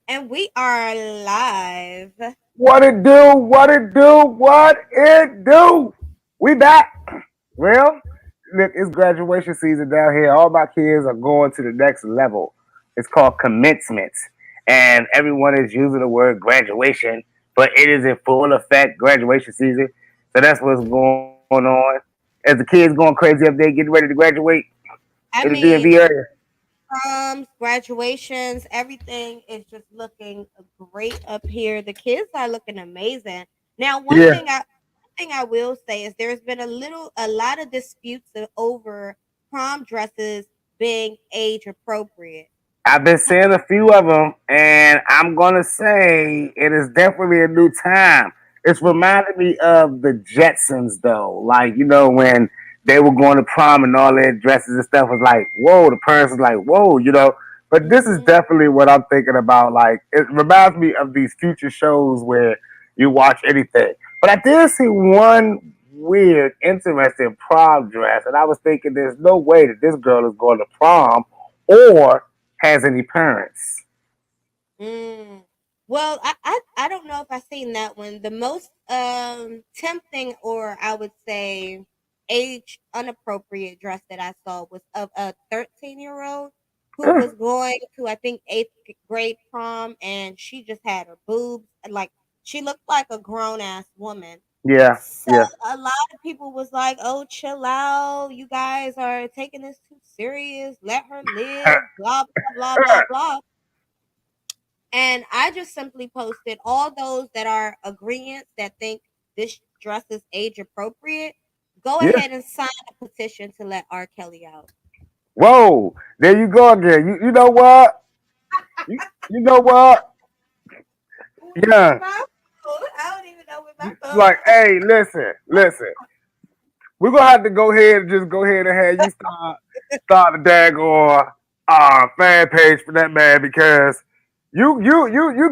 And we are live. What it do? What it do? What it do? We back. Well, look, it's graduation season down here. All my kids are going to the next level. It's called commencement. And everyone is using the word graduation, but it is in full effect graduation season. So that's what's going on. As the kids going crazy up there getting ready to graduate in I the DMV mean, area. proms, graduations, everything is just looking great up here. The kids are looking amazing. Now, Yeah. one thing I will say is there's been a lot of disputes over prom dresses being age appropriate. I've been seeing a few of them, and I'm gonna say it is definitely a new time. It's reminding me of the Jetsons, though. Like when they were going to prom and all their dresses and stuff was like, whoa. The parents was like, whoa. But this is Mhm. definitely what I'm thinking about. Like it reminds me of these future shows where you watch anything. But I did see one weird, interesting prom dress, and I was thinking, there's no way that this girl is going to prom or has any parents. Mm. Well, I don't know if I seen that one. The most tempting, or I would say age unappropriate dress that I saw was of a 13-year-old who was going to, I think, eighth grade prom, and she just had her boobs like she looked like a grown ass woman. Yeah, So yeah. a lot of people was like, "Oh, chill out! You guys are taking this too serious. Let her live." Blah blah blah blah blah. And I just simply posted all those that are agreeants that think this dress is age appropriate. Go Yeah. ahead and sign a petition to let R. Kelly out. Whoa, there you go again. You know what? You know what? Where's Yeah. my phone? I don't even know where my phone. Like, hey, listen. We're gonna have to go ahead and just go ahead and have you start a daggone fan page for that man because you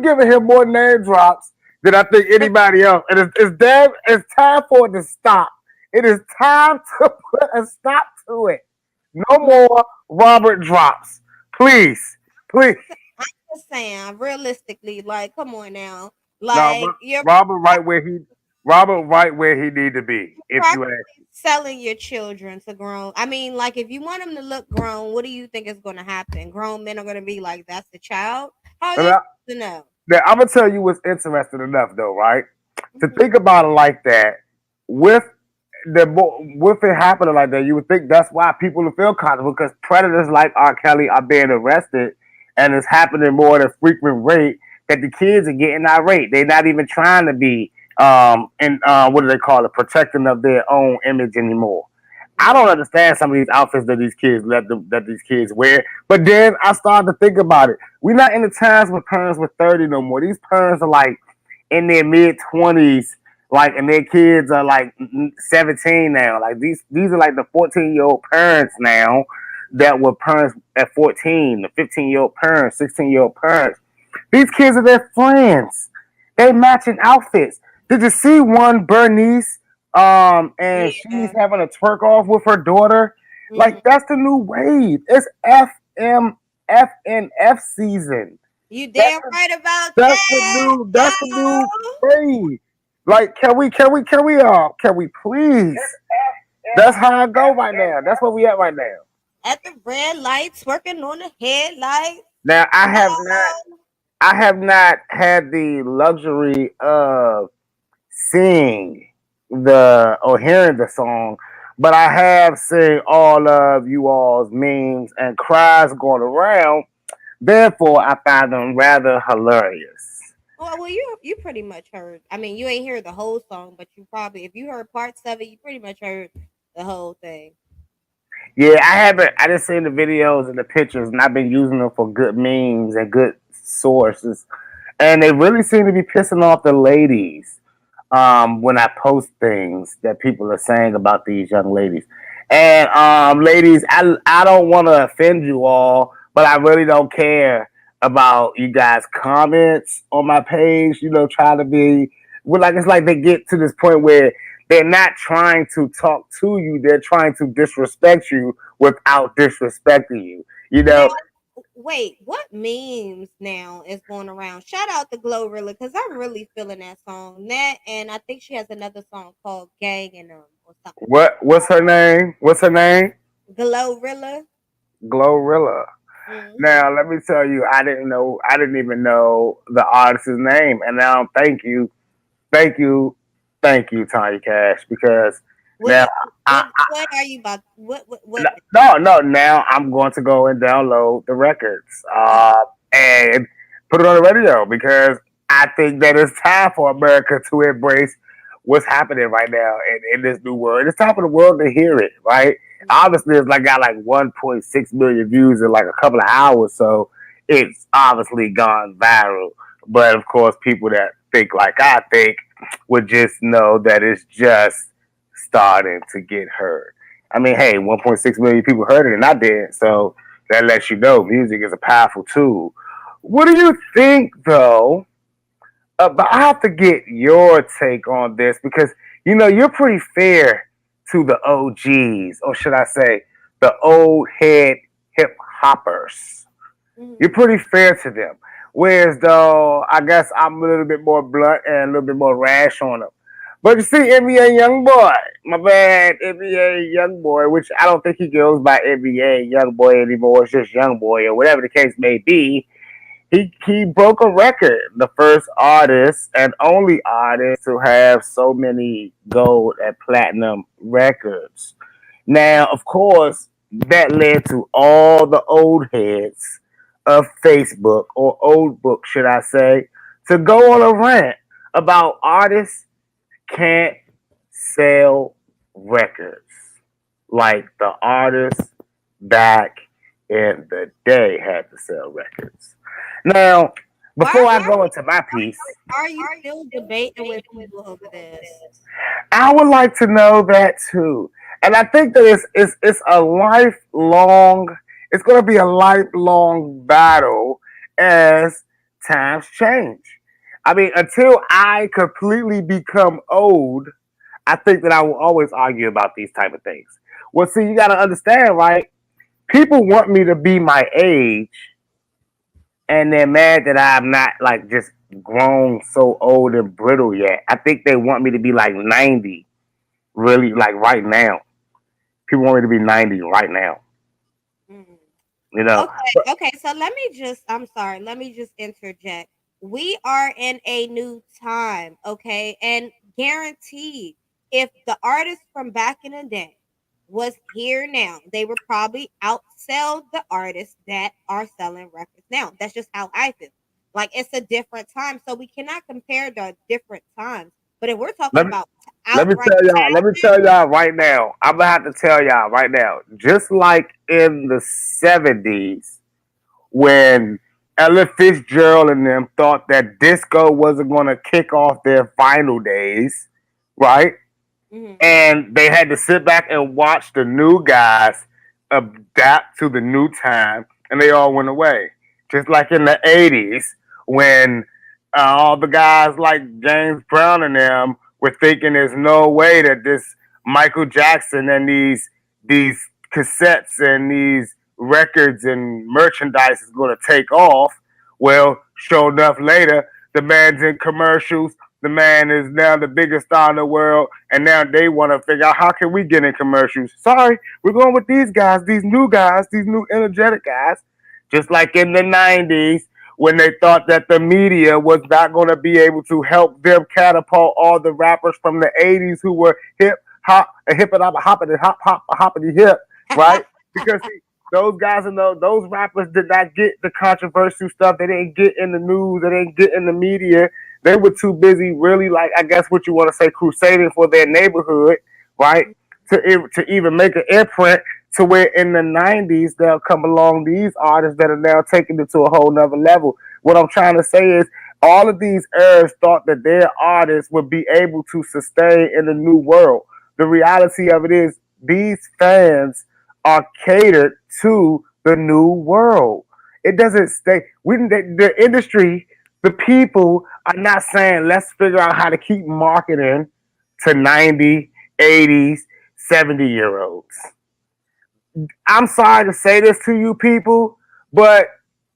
giving him more name drops than I think anybody else. And it's time for it to stop. It is time to put a stop to it. No more Robert drops. Please. Please. Just saying, realistically, like, come on now. No, Like, you're Robert right where he need to be, if you ask. practically selling your children to grown. I mean, like, if you want them to look grown, what do you think is going to happen? Grown men are going to be like, "That's the child." How are And they supposed to know? now, I'm gonna tell you what's interesting enough though, right? To Mhm. think about it like that, with with it happening like that, you would think that's why people feel comfortable because predators like R. Kelly are being arrested, and it's happening more at a frequent rate that the kids are getting irate. They're not even trying to be and what do they call it, protecting of their own image anymore. I don't Mhm. understand some of these outfits that these kids wear. But then I started to think about it. We're not in the times when parents were 30 no more. These parents are like in their mid 20s, like, and their kids are like 17 now. Like these are like the 14-year-old parents now that were parents at 14, the 15-year-old parents, 16-year-old parents. These kids are their friends. They matching outfits. Did you see one Bernice? And she's Yeah. having a twerk off with her daughter. Mhm. Like that's the new wave. It's FNF season. You That's damn right about that. that's the new craze. Like, can we please? That's how I go right now. That's where we at right now. At the red lights, working on the headlights. Now Oh, I have not had the luxury of seeing the or hearing the song, but I have seen all of you all's memes and cries going around. Therefore, I find them rather hilarious. well, you pretty much heard. I mean, you ain't heard the whole song, but you probably, if you heard parts of it, you pretty much heard the whole thing. Yeah, I haven't. I just seen the videos and the pictures, and I've been using them for good memes and good sources. And they really seem to be pissing off the ladies when I post things that people are saying about these young ladies. And ladies, I don't want to offend you all, but I really don't care about you guys' comments on my page. Trying to be well, like it's like they get to this point where they're not trying to talk to you; they're trying to disrespect you without disrespecting you. You Now, know, wait, what memes now is going around? Shout out to Glorilla because I'm really feeling that song. That and I think she has another song called Gang and or something like What's her name? What's her name? that. Glorilla. Glorilla. Hmm. Now let me tell you, I didn't know. I didn't even know the artist's name, and now thank you, thank you, Tanya Cash, because What now you I, what are you about? What? no, now I'm going to go and download the records Okay. and put it on the radio because I think that it's time for America to embrace what's happening right now in this new world. It's time for the world to hear it, right? Mhm. Obviously, it's like got like 1.6 million views in like a couple of hours, so it's obviously gone viral. But of course, people that think like I think would just know that it's just starting to get heard. I mean, hey, 1.6 million people heard it and I did. So that lets you know music is a powerful tool. What do you think, though? But I have to get your take on this because, you're pretty fair to the OGs, or should I say, the old head hip hoppers. You're Mhm. pretty fair to them. Whereas, though, I guess I'm a little bit more blunt and a little bit more rash on them. But you see, NBA Young Boy, my bad, NBA Young Boy, which I don't think he goes by NBA Young Boy anymore. It's just Young Boy or whatever the case may be. He broke a record, the first artist and only artist to have so many gold and platinum records. Now, of course, that led to all the old heads of Facebook, or old book, should I say, to go on a rant about artists can't sell records like the artists back in the day had to sell records. Now, Why before I go into my piece, are you still debating with people over this? I would like to know that too. And I think that it's a lifelong, it's going to be a lifelong battle as times change. I mean, until I completely become old, I think that I will always argue about these type of things. Well, see, you got to understand, right? People want me to be my age, and they're mad that I'm not like just grown so old and brittle yet. I think they want me to be like 90, really, like right now. People want me to be 90 right now, Mhm. you know. Okay, But okay. So I'm sorry, let me just interject. We are in a new time, okay? And guaranteed, if the artists from back in the day was here now, they would probably outsell the artists that are selling records now. That's just how I feel. Like it's a different time. So we cannot compare the different times. But if we're talking let me about let me outright tell y'all. Let me passion, tell y'all right now. I'm gonna have to tell y'all right now. Just like in the '70s, when Ella Fitzgerald and them thought that disco wasn't gonna kick off their final days, right? mhm, And they had to sit back and watch the new guys adapt to the new time, and they all went away. Just like in the '80s, when all the guys like James Brown and them were thinking there's no way that this Michael Jackson and these cassettes and these records and merchandise is going to take off. Well, sure enough, later the man's in commercials. The man is now the biggest star in the world, and now they want to figure out how can we get in commercials. Sorry, we're going with these guys, these new energetic guys. Just like in the '90s, when they thought that the media was not going to be able to help them catapult all the rappers from the '80s who were hip hop, hip and hoppity hop hop hoppity hip, right? Because see, those guys and those rappers did not get the controversial stuff. They didn't get in the news. They didn't get in the media. They were too busy, really, like I guess what you want to say, crusading for their neighborhood, right? To even make an imprint to where in the '90s they'll come along these artists that are now taking it to a whole nother level. What I'm trying to say is all of these eras thought that their artists would be able to sustain in the new world. The reality of it is these fans are catered to the new world. It doesn't stay. The industry, the people are not saying let's figure out how to keep marketing to 90, 80s, 70-year olds. I'm sorry to say this to you people, but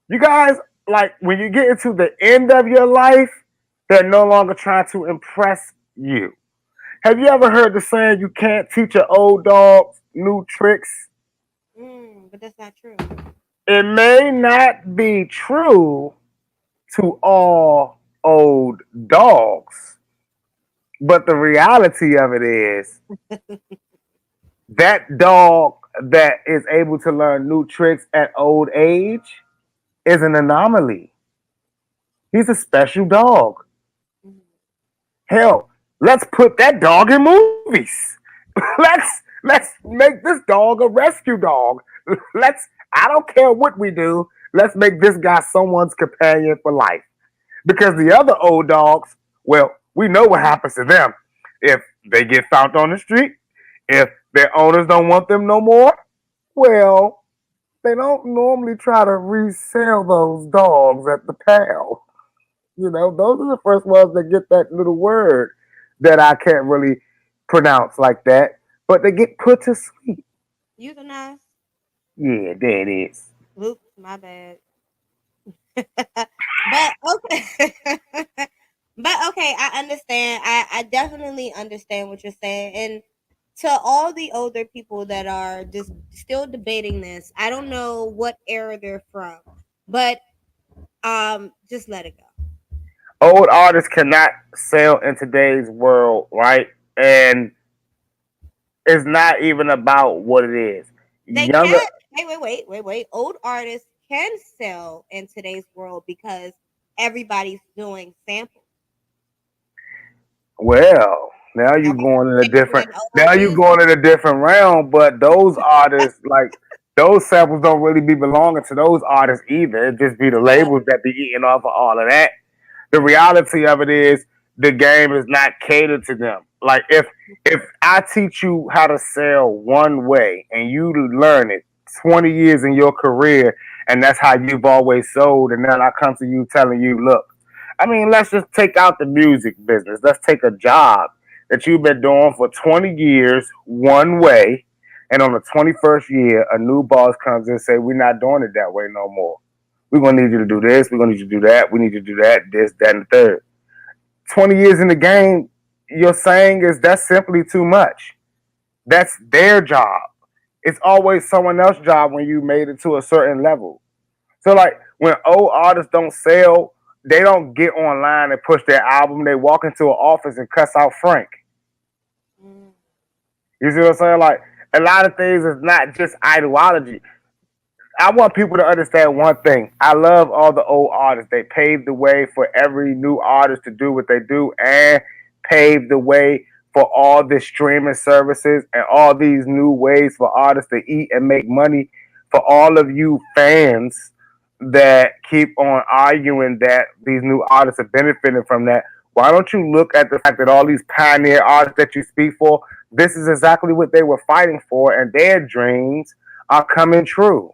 You guys, like when you get into the end of your life, they're no longer trying to impress you. Have you ever heard the saying you can't teach an old dog new tricks? But that's not true. It may not be true to all old dogs, but the reality of it is that dog that is able to learn new tricks at old age is an anomaly. He's a special dog. Mhm. Hell, let's put that dog in movies. Let's make this dog a rescue dog. Let's I don't care what we do. Let's make this guy someone's companion for life. Because the other old dogs, well, we know what happens to them. If they get found on the street, if their owners don't want them no more, well, they don't normally try to resell those dogs at the pound. You know, those are the first ones that get that little word that I can't really pronounce like that, but they get put to sleep. Euthanize. Yeah, there it is. Oops, my bad. But okay. But okay, I understand. I definitely understand what you're saying. And to all the older people that are just still debating this, I don't know what era they're from, but just let it go. Old artists cannot sell in today's world, right? And it's not even about what it is. They Younger, can't wait. Old artists can sell in today's world because everybody's doing samples. well, now you Everyone's going in a different. sampling Now old you music. going in a different realm. But those artists, like those samples, don't really be belonging to those artists either. It just be the Well, labels that be eating off of all of that. The reality of it is the game is not catered to them. Like if I teach you how to sell one way and you learn it 20 years in your career and that's how you've always sold and then I come to you telling you, look, I mean, let's just take out the music business. Let's take a job that you've been doing for 20 years one way and on the 21st year a new boss comes in and say we're not doing it that way no more. We're gonna need you to do this. We're gonna need you to do that. We need you to do that, this, that, and the third. 20 years in the game, you're saying is that's simply too much. That's their job. It's always someone else's job when you made it to a certain level. So like when old artists don't sell, they don't get online and push their album. They walk into an office and cuss out Frank. mm, You see what I'm saying? Like a lot of things is not just ideology. I want people to understand one thing. I love all the old artists. They paved the way for every new artist to do what they do and paved the way for all the streaming services and all these new ways for artists to eat and make money. For all of you fans that keep on arguing that these new artists are benefiting from that, why don't you look at the fact that all these pioneer artists that you speak for, this is exactly what they were fighting for, and their dreams are coming true.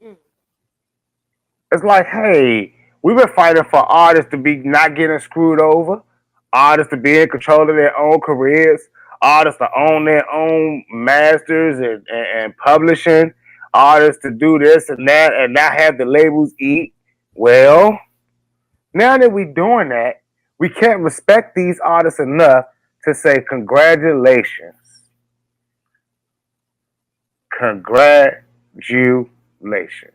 mm. It's like, hey, we've been fighting for artists to be not getting screwed over, artists to be in control of their own careers, artists to own their own masters and publishing, artists to do this and that and not have the labels eat. Well, now that we're doing that, we can't respect these artists enough to say congratulations. Congratulations.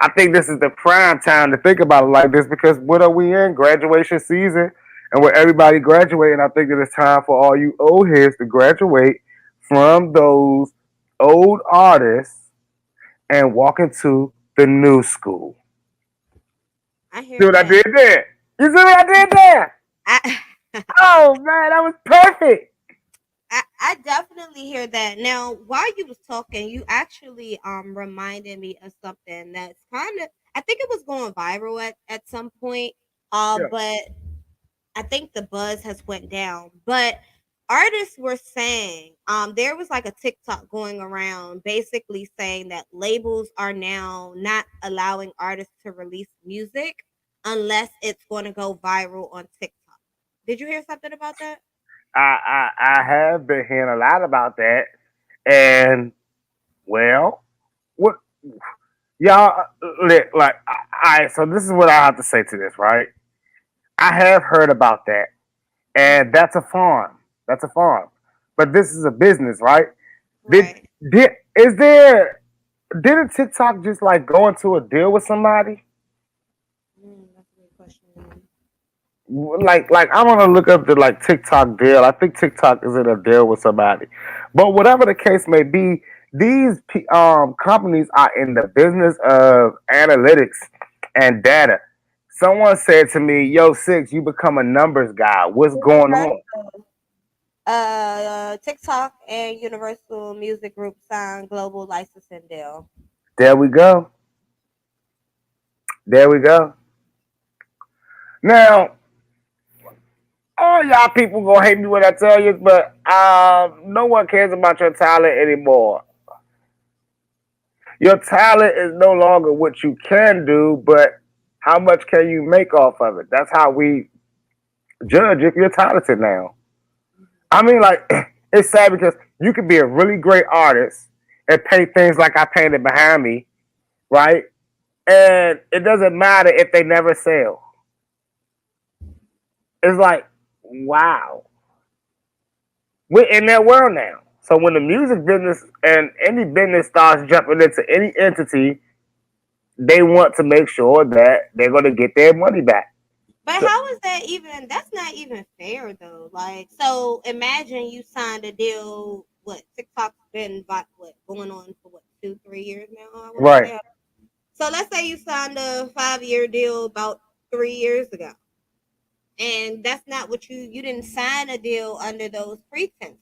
I think this is the prime time to think about it like this because what are we in? Graduation season, and with everybody graduating, I think that it's time for all you old heads to graduate from those old artists and walk into the new school. I See hear what I that. did there? You see what I did there? I Oh man, that was perfect. I definitely hear that. Now, while you was talking, you actually reminded me of something that's kind of, I think it was going viral at some point. Yeah. But I think the buzz has went down. But artists were saying, there was like a TikTok going around basically saying that labels are now not allowing artists to release music unless it's going to go viral on TikTok. Did you hear something about that? I have been hearing a lot about that, and well, what? y'all, like, I. So this is what I have to say to this, right? I have heard about that, and that's a farm. That's a farm. But this is a business, right? Did Right. did is there? Didn't TikTok just like go into a deal with somebody? That's a good question. Like I want to look up the like TikTok deal. I think TikTok is in a deal with somebody, but whatever the case may be, these companies are in the business of analytics and data. Someone said to me, "Yo, Six, you become a numbers guy. What's going on?" Universal, TikTok and Universal Music Group signed global licensing deal. There we go. There we go. Now, all y'all people gonna hate me when I tell you, but no one cares about your talent anymore. Your talent is no longer what you can do, but how much can you make off of it? That's how we judge if you're talented now. I mean, like, it's sad because you could be a really great artist and paint things like I painted behind me, right? And it doesn't matter if they never sell. It's like, wow. We're in that world now. So when the music business and any business starts jumping into any entity, they want to make sure that they're going to get their money back. But So, how is that even? That's not even fair though. Like, so imagine you signed a deal. What TikTok's been about, what going on for what 2, 3 years now? I want to right, say. So let's say you signed a 5 year deal about 3 years ago, and that's not what you didn't sign a deal under those pretenses.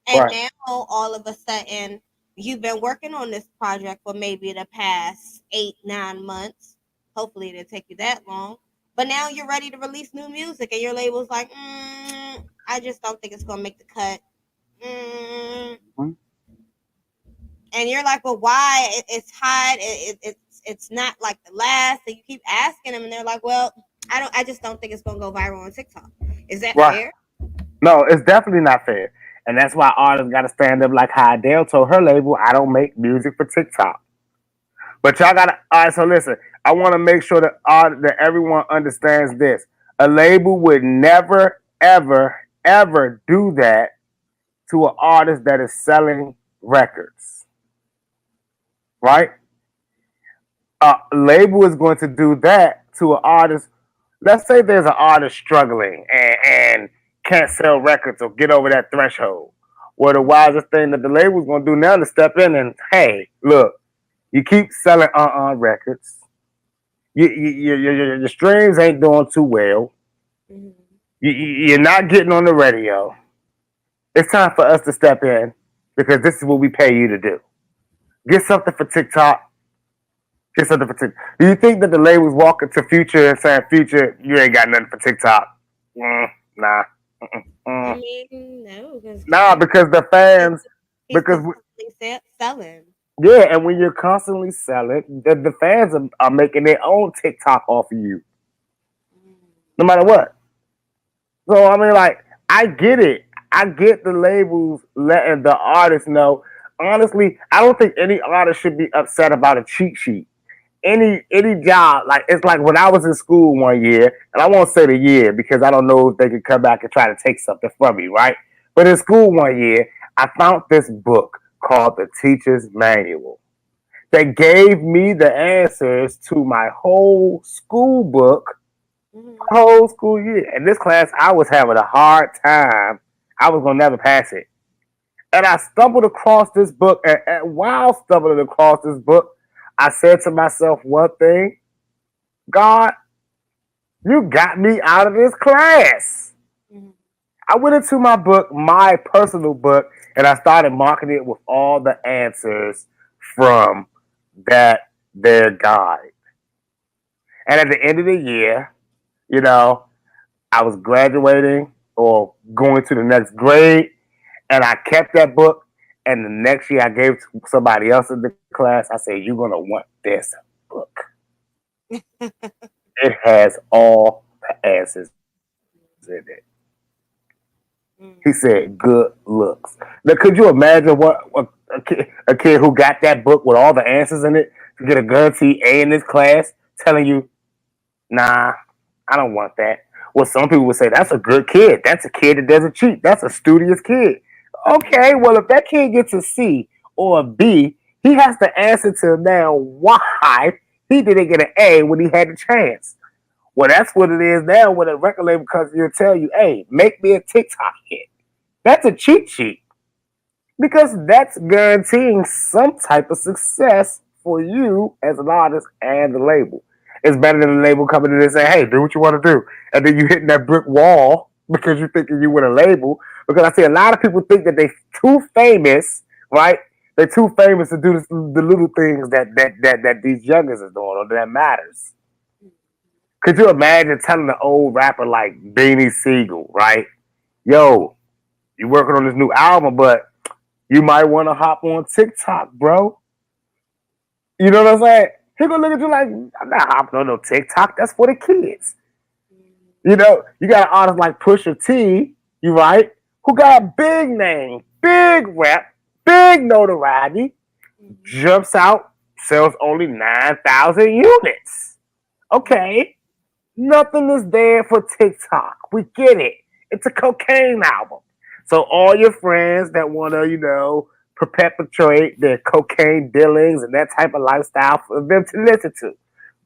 And right, now all of a sudden you've been working on this project for maybe the past 8, 9 months. Hopefully it didn't take you that long. But now you're ready to release new music, and your label's like, I just don't think it's gonna make the cut. Mm. mhm, And you're like, well, why? It's hot. It's not like the last. And you keep asking them, and they're like, well, I don't. I just don't think it's gonna go viral on TikTok. Is that right. fair? No, it's definitely not fair. And that's why artists got to stand up like how Adele told her label, I don't make music for TikTok. But y'all got to, all right, so listen, I want to make sure that everyone understands this. A label would never, ever, ever do that to an artist that is selling records, right? A label is going to do that to an artist. Let's say there's an artist struggling and can't sell records or get over that threshold. Well, the wisest thing that the label's going to do now is step in and, hey, look, you keep selling records. Your streams ain't doing too well. Mm-hmm. You're not getting on the radio. It's time for us to step in because this is what we pay you to do. Get something for TikTok. Get something for TikTok. Do you think that the labels walking to Future and saying, Future, you ain't got nothing for TikTok? Nah. I Mm. mean, no, because Nah, because the he's, fans, he's because constantly selling. yeah, and when you're constantly selling, the fans are making their own TikTok off of you, no matter what. So I mean, like, I get it. I get the labels letting the artists know. Honestly, I don't think any artist should be upset about a cheat sheet. Any job, like it's like when I was in school one year, and I won't say the year because I don't know if they could come back and try to take something from me, right? But in school one year, I found this book called The Teacher's Manual that gave me the answers to my whole school book, Mm-hmm. whole school year. In this class, I was having a hard time. I was gonna never pass it. And I stumbled across this book, and while stumbling across this book, I said to myself one thing: God, you got me out of this class. Mm-hmm. I went into my book, my personal book, and I started marking it with all the answers from that their guide. And at the end of the year, you know, I was graduating or going to the next grade, and I kept that book. And the next year, I gave it to somebody else in the class. I said, "You're gonna want this book. It has all the answers in it." He Mm-hmm. said, "Good looks." Now, could you imagine what? a kid who got that book with all the answers in it to get a guaranteed A in this class, telling you, nah, I don't want that. Well, some people would say that's a good kid. That's a kid that doesn't cheat. That's a studious kid. Okay, well, if that kid gets a C or a B, he has to answer to now why he didn't get an A when he had the chance. Well, that's what it is now when a record label comes here and tell you, hey, make me a TikTok hit. That's a cheat sheet because that's guaranteeing some type of success for you as an artist and the label. It's better than the label coming in and saying, hey, do what you want to do. And then you hitting that brick wall because you're thinking you with a label. Because I see a lot of people think that they too famous, right? They're too famous to do the little things that these youngers are doing or that matters. Could you imagine telling an old rapper like Beanie Siegel, right? Yo, you working on this new album, but you might want to hop on TikTok, bro. You know what I'm saying? He gonna look at you like, I'm not hopping on no TikTok. That's for the kids. You know, you got an artist like Pusha T, you right, who got a big name, big rep, big notoriety, jumps out, sells only 9,000 units. Okay, nothing is there for TikTok. We get it. It's a cocaine album. So all your friends that want to, perpetuate their cocaine dealings and that type of lifestyle for them to listen to.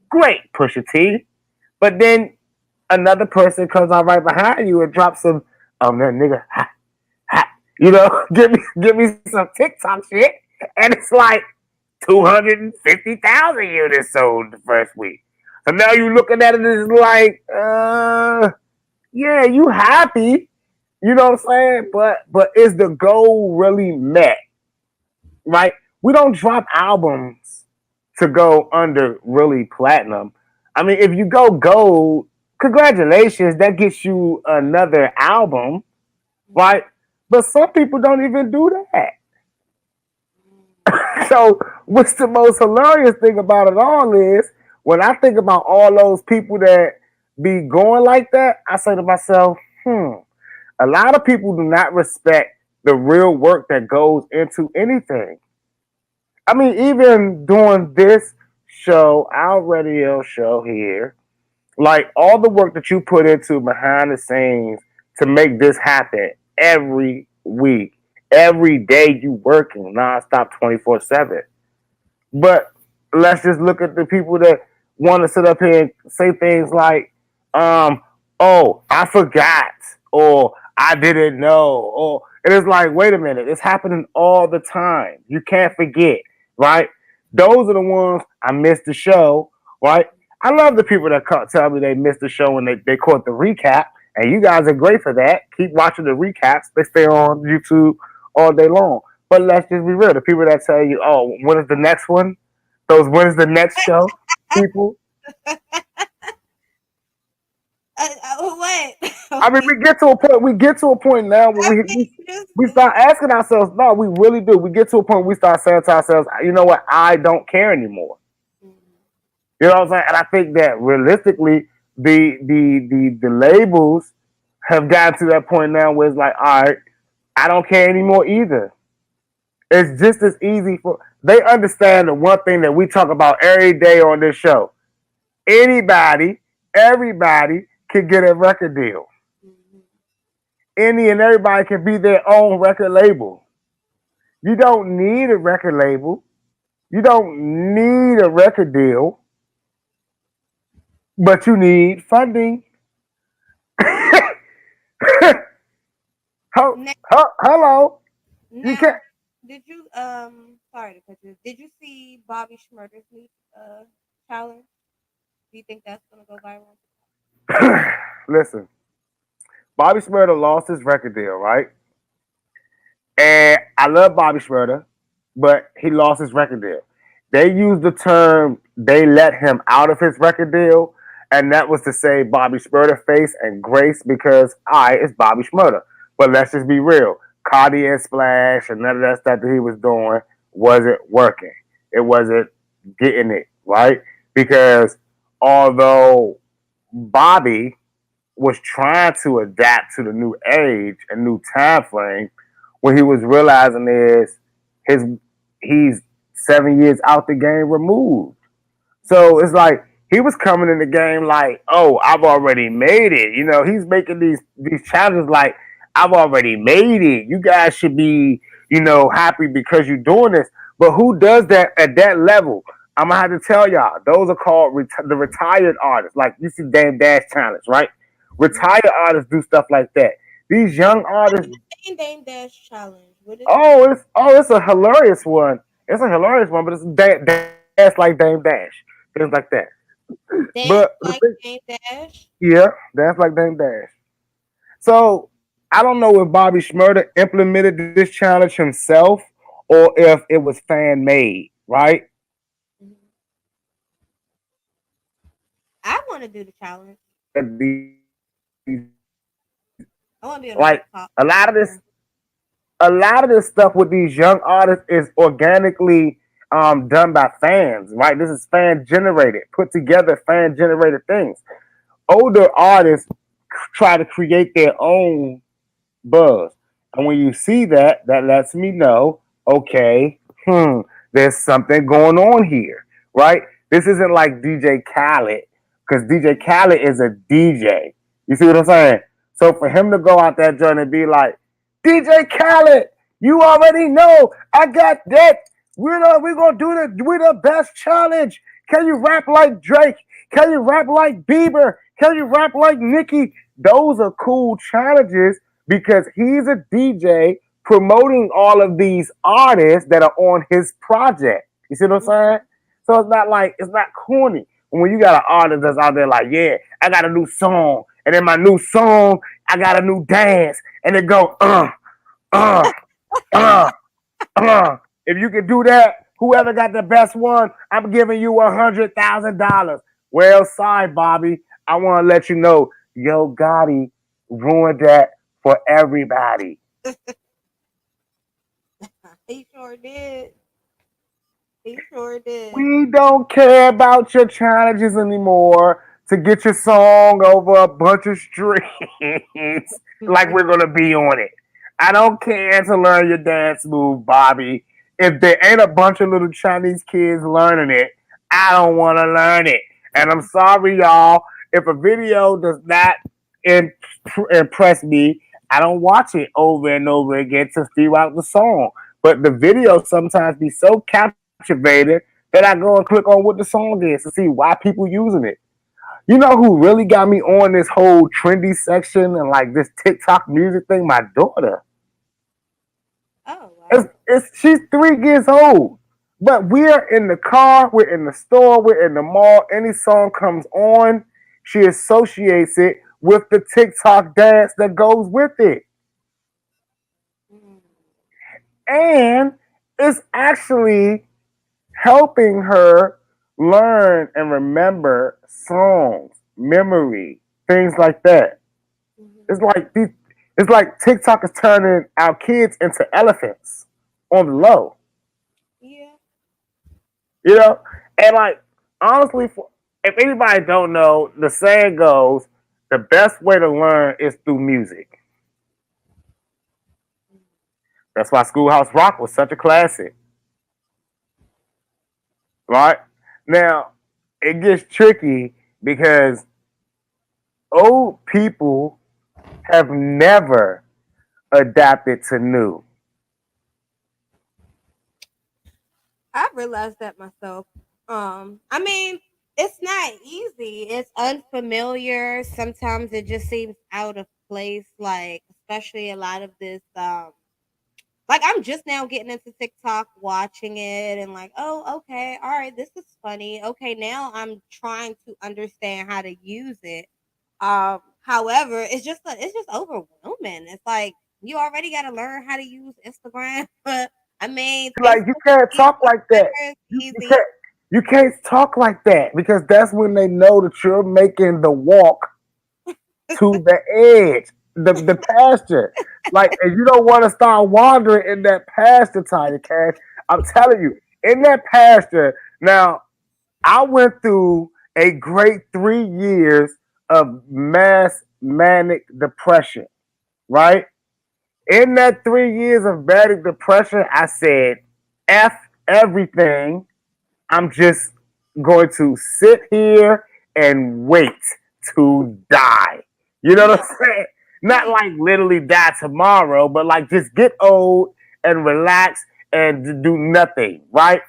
Great, Pusha T. But then another person comes on right behind you and drops some, that nigga, ha, ha, give me some TikTok shit, and it's like 250,000 units sold the first week. So now you looking at it as like, yeah, you happy, you know what I'm saying? But is the goal really met? Right? We don't drop albums to go under really platinum. I mean, if you go gold, congratulations, that gets you another album, right? But some people don't even do that. So, what's the most hilarious thing about it all is when I think about all those people that be going like that, I say to myself, a lot of people do not respect the real work that goes into anything. I mean, even doing this show, our radio show here, like all the work that you put into behind the scenes to make this happen every week, every day you working nonstop 24/7. But let's just look at the people that want to sit up here and say things like, oh, I forgot, or I didn't know, or and it's like, wait a minute, it's happening all the time. You can't forget, right? Those are the ones I missed the show, right? I love the people that tell me they missed the show and they caught the recap, and you guys are great for that. Keep watching the recaps. They stay on YouTube all day long. But let's just be real. The people that tell you, oh, when is the next one? Those when is the next show? People. What? I mean, we get to a point. We get to a point now where we start asking ourselves. No, we really do. We get to a point where we start saying to ourselves, you know what? I don't care anymore. You know what I'm saying? And I think that realistically, the labels have gotten to that point now where it's like, all right, I don't care anymore either. It's just as easy for they understand the one thing that we talk about every day on this show. Anybody, everybody can get a record deal. Any and everybody can be their own record label. You don't need a record label. You don't need a record deal, but you need funding. Now, Hello. You now, can't. did you sorry to cut you. Did you see Bobby Schmurder's new challenge? Do you think that's gonna go viral? Listen, Bobby Smurda lost his record deal, right? And I love Bobby Schmurda, but he lost his record deal. They used the term they let him out of his record deal, and that was to say Bobby Schmurda face and grace because it's Bobby Schmurda. But let's just be real. Cardi and Splash and none of that stuff that he was doing wasn't working. It wasn't getting it, right? Because although Bobby was trying to adapt to the new age and new time frame, what he was realizing is his he's 7 years out the game removed. So it's like he was coming in the game like, oh, I've already made it. He's making these challenges like, I've already made it. You guys should be, happy because you're doing this. But who does that at that level? I'm gonna have to tell y'all. Those are called the retired artists. Like you see Dame Dash challenge, right? Mhm. Retired artists do stuff like that. These young I've artists, seen Dame Dash challenge. What is it? it's a hilarious one. It's a hilarious one, but it's dance like Dame Dash, things like that. But the Dance thing, like Dame Dash. yeah, dance like Dame Dash. So I don't know if Bobby Shmurda implemented this challenge himself or if it was fan made, right? Mhm. I want to do the challenge. I want to be on the Like top a lot of this, cover. a lot of this stuff with these young artists is organically done by fans, right? This is fan generated, put together fan generated things. Older artists try to create their own buzz. And when you see that, that lets me know, okay, there's something going on here, right? This isn't like DJ Khaled, because DJ Khaled is a DJ. You see what I'm saying? So for him to go out that joint and be like, DJ Khaled, you already know I got that. We're gonna do we're the best challenge. Can you rap like Drake? Can you rap like Bieber? Can you rap like Nicki? Those are cool challenges because he's a DJ promoting all of these artists that are on his project. You see what I'm saying? So it's not like it's not corny. When you got an artist that's out there like, yeah, I got a new song, and in my new song, I got a new dance, and it go, uh, uh, If you can do that, whoever got the best one, I'm giving you $100,000. Well, sorry, Bobby. I want to let you know, Yo Gotti ruined that for everybody. He sure did. He sure did. We don't care about your challenges anymore to get your song over a bunch of streams like we're gonna be on it. I don't care to learn your dance move, Bobby. If there ain't a bunch of little Chinese kids learning it, I don't want to learn it. And I'm sorry, y'all. If a video does not impress me, I don't watch it over and over again to figure out the song. But the video sometimes be so captivating that I go and click on what the song is to see why people using it. You know who really got me on this whole trendy section and like this TikTok music thing? My daughter. Oh wow. She's 3 years old. But we're in the car, we're in the store, we're in the mall. Any song comes on, she associates it with the TikTok dance that goes with it. Mm. And it's actually helping her learn and remember songs, memory, things like that. Mhm. It's like these, it's like TikTok is turning our kids into elephants on the low, Yeah. you know. And like honestly, if anybody don't know, the saying goes, the best way to learn is through music. That's why Schoolhouse Rock was such a classic, right? Now it gets tricky because old people have never adapted to new. I realized that myself. I mean, it's not easy. It's unfamiliar. Sometimes it just seems out of place. Like, especially a lot of this. Like I'm just now getting into TikTok, watching it, and like, oh, okay, all right, this is funny. Okay, now I'm trying to understand how to use it. However, it's just overwhelming. It's like you already got to learn how to use Instagram. But I mean, Like you Facebook can't is easy, talk like that. Twitter is You easy. can't talk like that because that's when they know that you're making the walk to the edge, the pasture. Like, and you don't want to start wandering in that pasture, Tiny Cash. I'm telling you, in that pasture. Now, I went through a great 3 years of mass manic depression, right? In that 3 years of manic depression, I said, F everything. I'm just going to sit here and wait to die. You know what Yeah, I'm saying? Not right. like literally die tomorrow, but like just get old and relax and do nothing, right?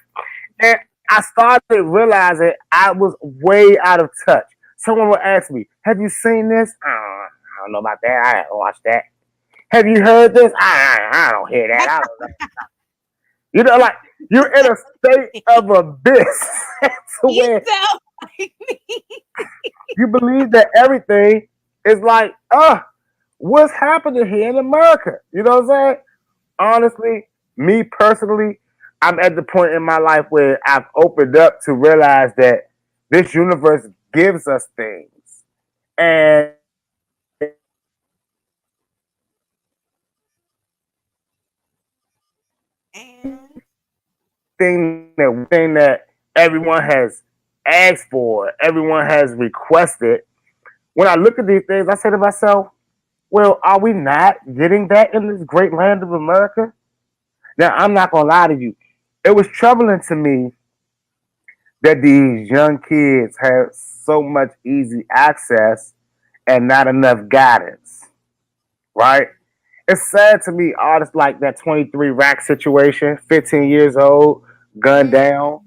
And I started realizing I was way out of touch. Someone would ask me, "Have you seen this?" I don't know about that. I haven't watched that. Have you heard this? I don't hear that. I don't know. You know, like you're in a state of abyss to You where sound like me. you believe that everything is like, what's happening here in America? You know what I'm saying? Honestly, me personally, I'm at the point in my life where I've opened up to realize that this universe gives us things. And And thing that everyone has asked for, everyone has requested. When I look at these things, I say to myself, well, are we not getting that in this great land of America? Now, I'm not gonna lie to you. It was troubling to me that these young kids have so much easy access and not enough guidance, right? It's sad to me, artists like that 23 rack situation, 15 years old, gunned mm, down.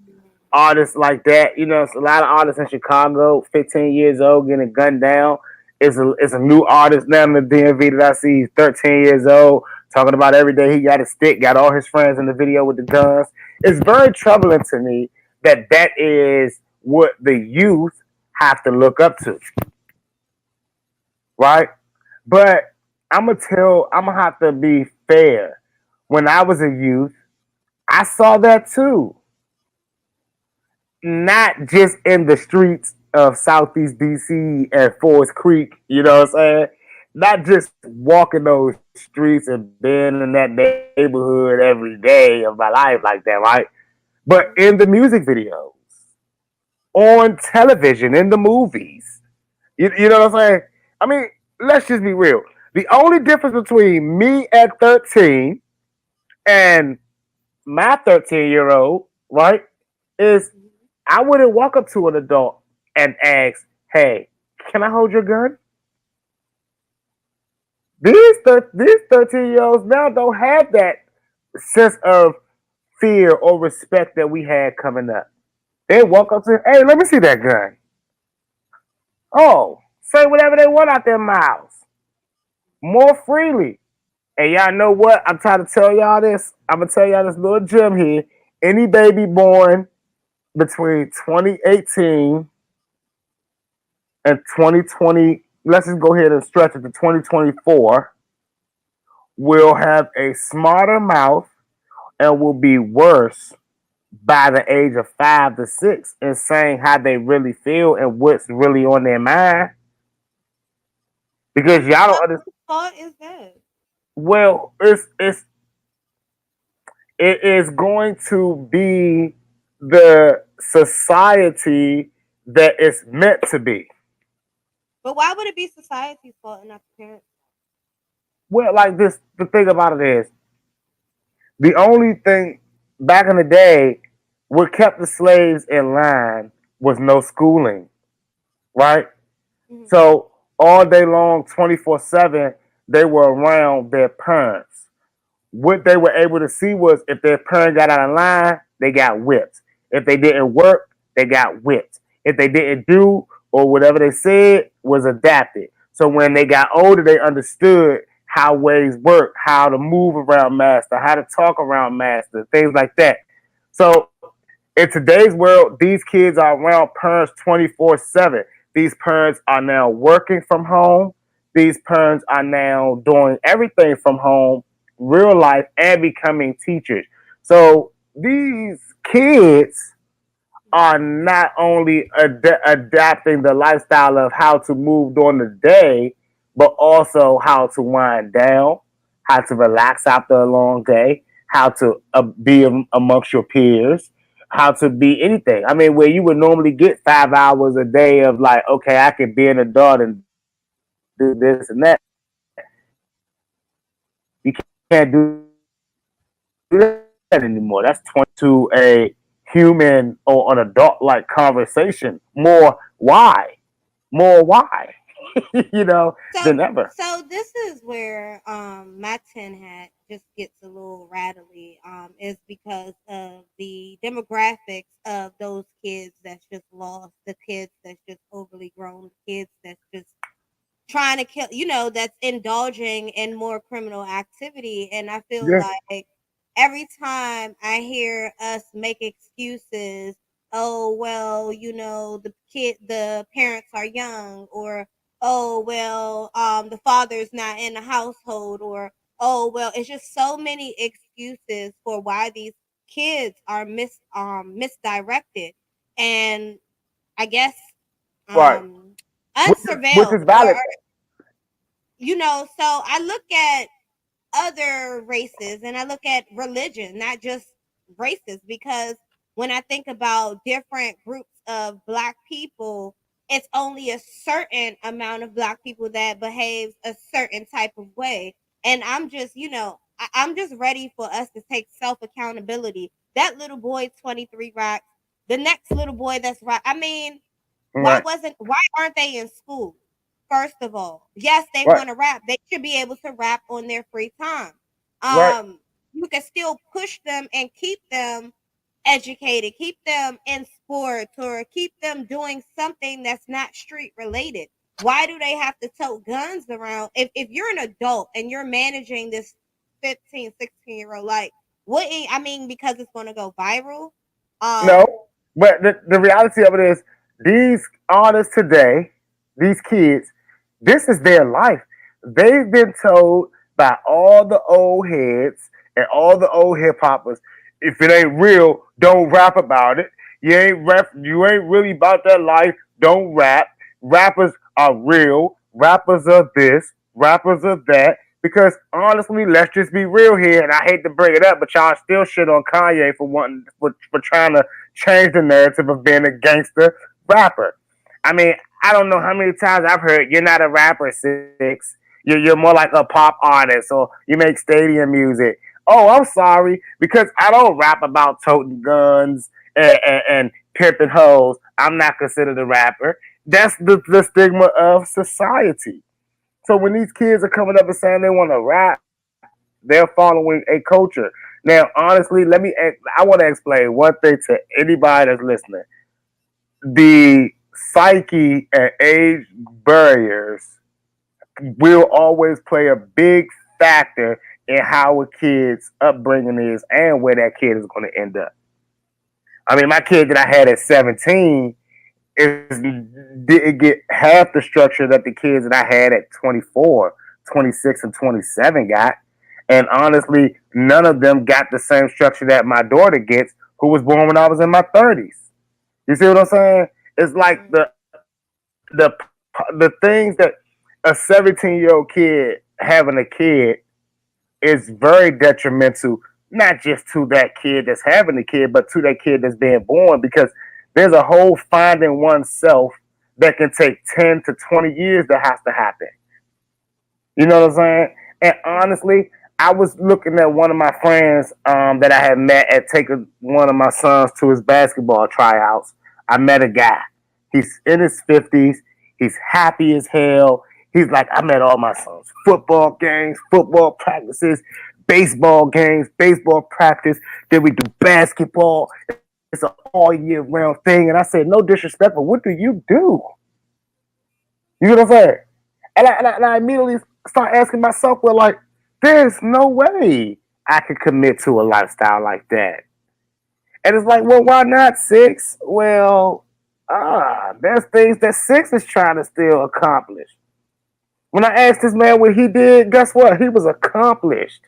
Artists like that, you know, it's a lot of artists in Chicago, 15 years old, getting gunned down. It's a new artist now in the DMV that I see. He's 13 years old, talking about every day he got a stick, got all his friends in the video with the guns. It's very troubling to me that that is what the youth have to look up to, right? But I'm gonna have to be fair. When I was a youth, I saw that too. Not just in the streets of Southeast DC and Forest Creek, you know what I'm saying? Not just walking those streets and being in that neighborhood every day of my life like that, right? But in the music videos, on television, in the movies. You know what I'm saying? I mean, let's just be real. The only difference between me at 13 and my 13-year old, right, is I wouldn't walk up to an adult and ask, "Hey, can I hold your gun?" These 13-year-olds now don't have that sense of fear or respect that we had coming up. They walk up to, "Hey, let me see that gun." Oh, say whatever they want out their mouths more freely. And y'all know what? I'm trying to tell y'all this. I'm gonna tell y'all this little gem here. Any baby born between 2018 and 2020, let's just go ahead and stretch it to 2024, will have a smarter mouth and will be worse by the age of 5 to 6 in saying how they really feel and what's really on their mind. Because y'all don't understand. whose fault is that? Well, it is going to be the society that it's meant to be. But why would it be society's fault and not the parents? Well, like this, the thing about it is, the only thing back in the day, what kept the slaves in line was no schooling, right? Mm-hmm. So all day long, 24/7, they were around their parents. What they were able to see was if their parent got out of line, they got whipped. If they didn't work, they got whipped. If they didn't do or whatever they said was adapted. So when they got older, they understood how ways work, how to move around master, how to talk around master, things like that. So in today's world, these kids are around parents 24/7. These parents are now working from home. These parents are now doing everything from home, real life, and becoming teachers. So these kids are not only adapting the lifestyle of how to move during the day, but also how to wind down, how to relax after a long day, how to be amongst your peers, how to be anything. I mean, where you would normally get 5 hours a day of like, okay, I can be an adult and do this and that. You can't do that. You can't do that. that anymore. That's to a human or an adult like conversation. More why, you know, So than ever. so this is where my tin hat just gets a little rattly is because of the demographics of those kids that's just lost, the kids that's just overly grown, the kids that's just trying to kill, that's indulging in more criminal activity. And I feel Yeah, like every time I hear us make excuses, oh, well, the parents are young, or, oh, well, the father's not in the household, or, oh, well, it's just so many excuses for why these kids are misdirected. And I guess right. um Which unsurveilled, is or, valid. so I look at other races and I look at religion, not just races, because when I think about different groups of black people, it's only a certain amount of black people that behaves a certain type of way. And I'm just, I'm just ready for us to take self accountability. That little boy, 23 rocks, the next little boy that's right. I mean, Right, why aren't they in school? First of all, yes, they right, want to rap. They should be able to rap on their free time. right. You can still push them and keep them educated, keep them in sports, or keep them doing something that's not street related. Why do they have to tote guns around? If you're an adult and you're managing this 15, 16-year old, like, what, I mean, because it's going to go viral. No, Um, but the reality of it is, these artists today, these kids, this is their life. They've been told by all the old heads and all the old hip hoppers, if it ain't real, don't rap about it. You ain't really about that life. Don't rap. Rappers are real. Rappers are this. Rappers are that. Because honestly, let's just be real here, and I hate to bring it up, but y'all still shit on Kanye for for trying to change the narrative of being a gangster rapper. I mean, I don't know how many times I've heard you're not a rapper, Six. You're more like a pop artist, or you make stadium music. Oh, I'm sorry, because I don't rap about toting guns and pimping hoes. I'm not considered a rapper. That's the stigma of society. So when these kids are coming up and saying they want to rap, they're following a culture. Now, honestly, I want to explain one thing to anybody that's listening. The psyche and age barriers will always play a big factor in how a kid's upbringing is and where that kid is going to end up. I mean, my kid that I had at 17 didn't get half the structure that the kids that I had at 24, 26, and 27 got. And honestly, none of them got the same structure that my daughter gets, who was born when I was in my 30s. You see what I'm saying? It's like the the things that a 17-year-old kid having a kid is very detrimental, not just to that kid that's having the kid, but to that kid that's being born, because there's a whole finding oneself that can take 10 to 20 years that has to happen. You know what I'm saying? And honestly, I was looking at one of my friends that I had met at taking one of my sons to his basketball tryouts. I met a guy. He's in his 50s. He's happy as hell. He's like, I met all my sons. Football games, football practices, baseball games, baseball practice. Then we do basketball. It's an all year round thing. And I said, no disrespect, but what do you do? You know what I'm saying? And I immediately start asking myself, well, like, there's no way I could commit to a lifestyle like that. And it's like, well, why not, Six? Well, there's things that Six is trying to still accomplish. When I asked this man what he did, guess what? He was accomplished.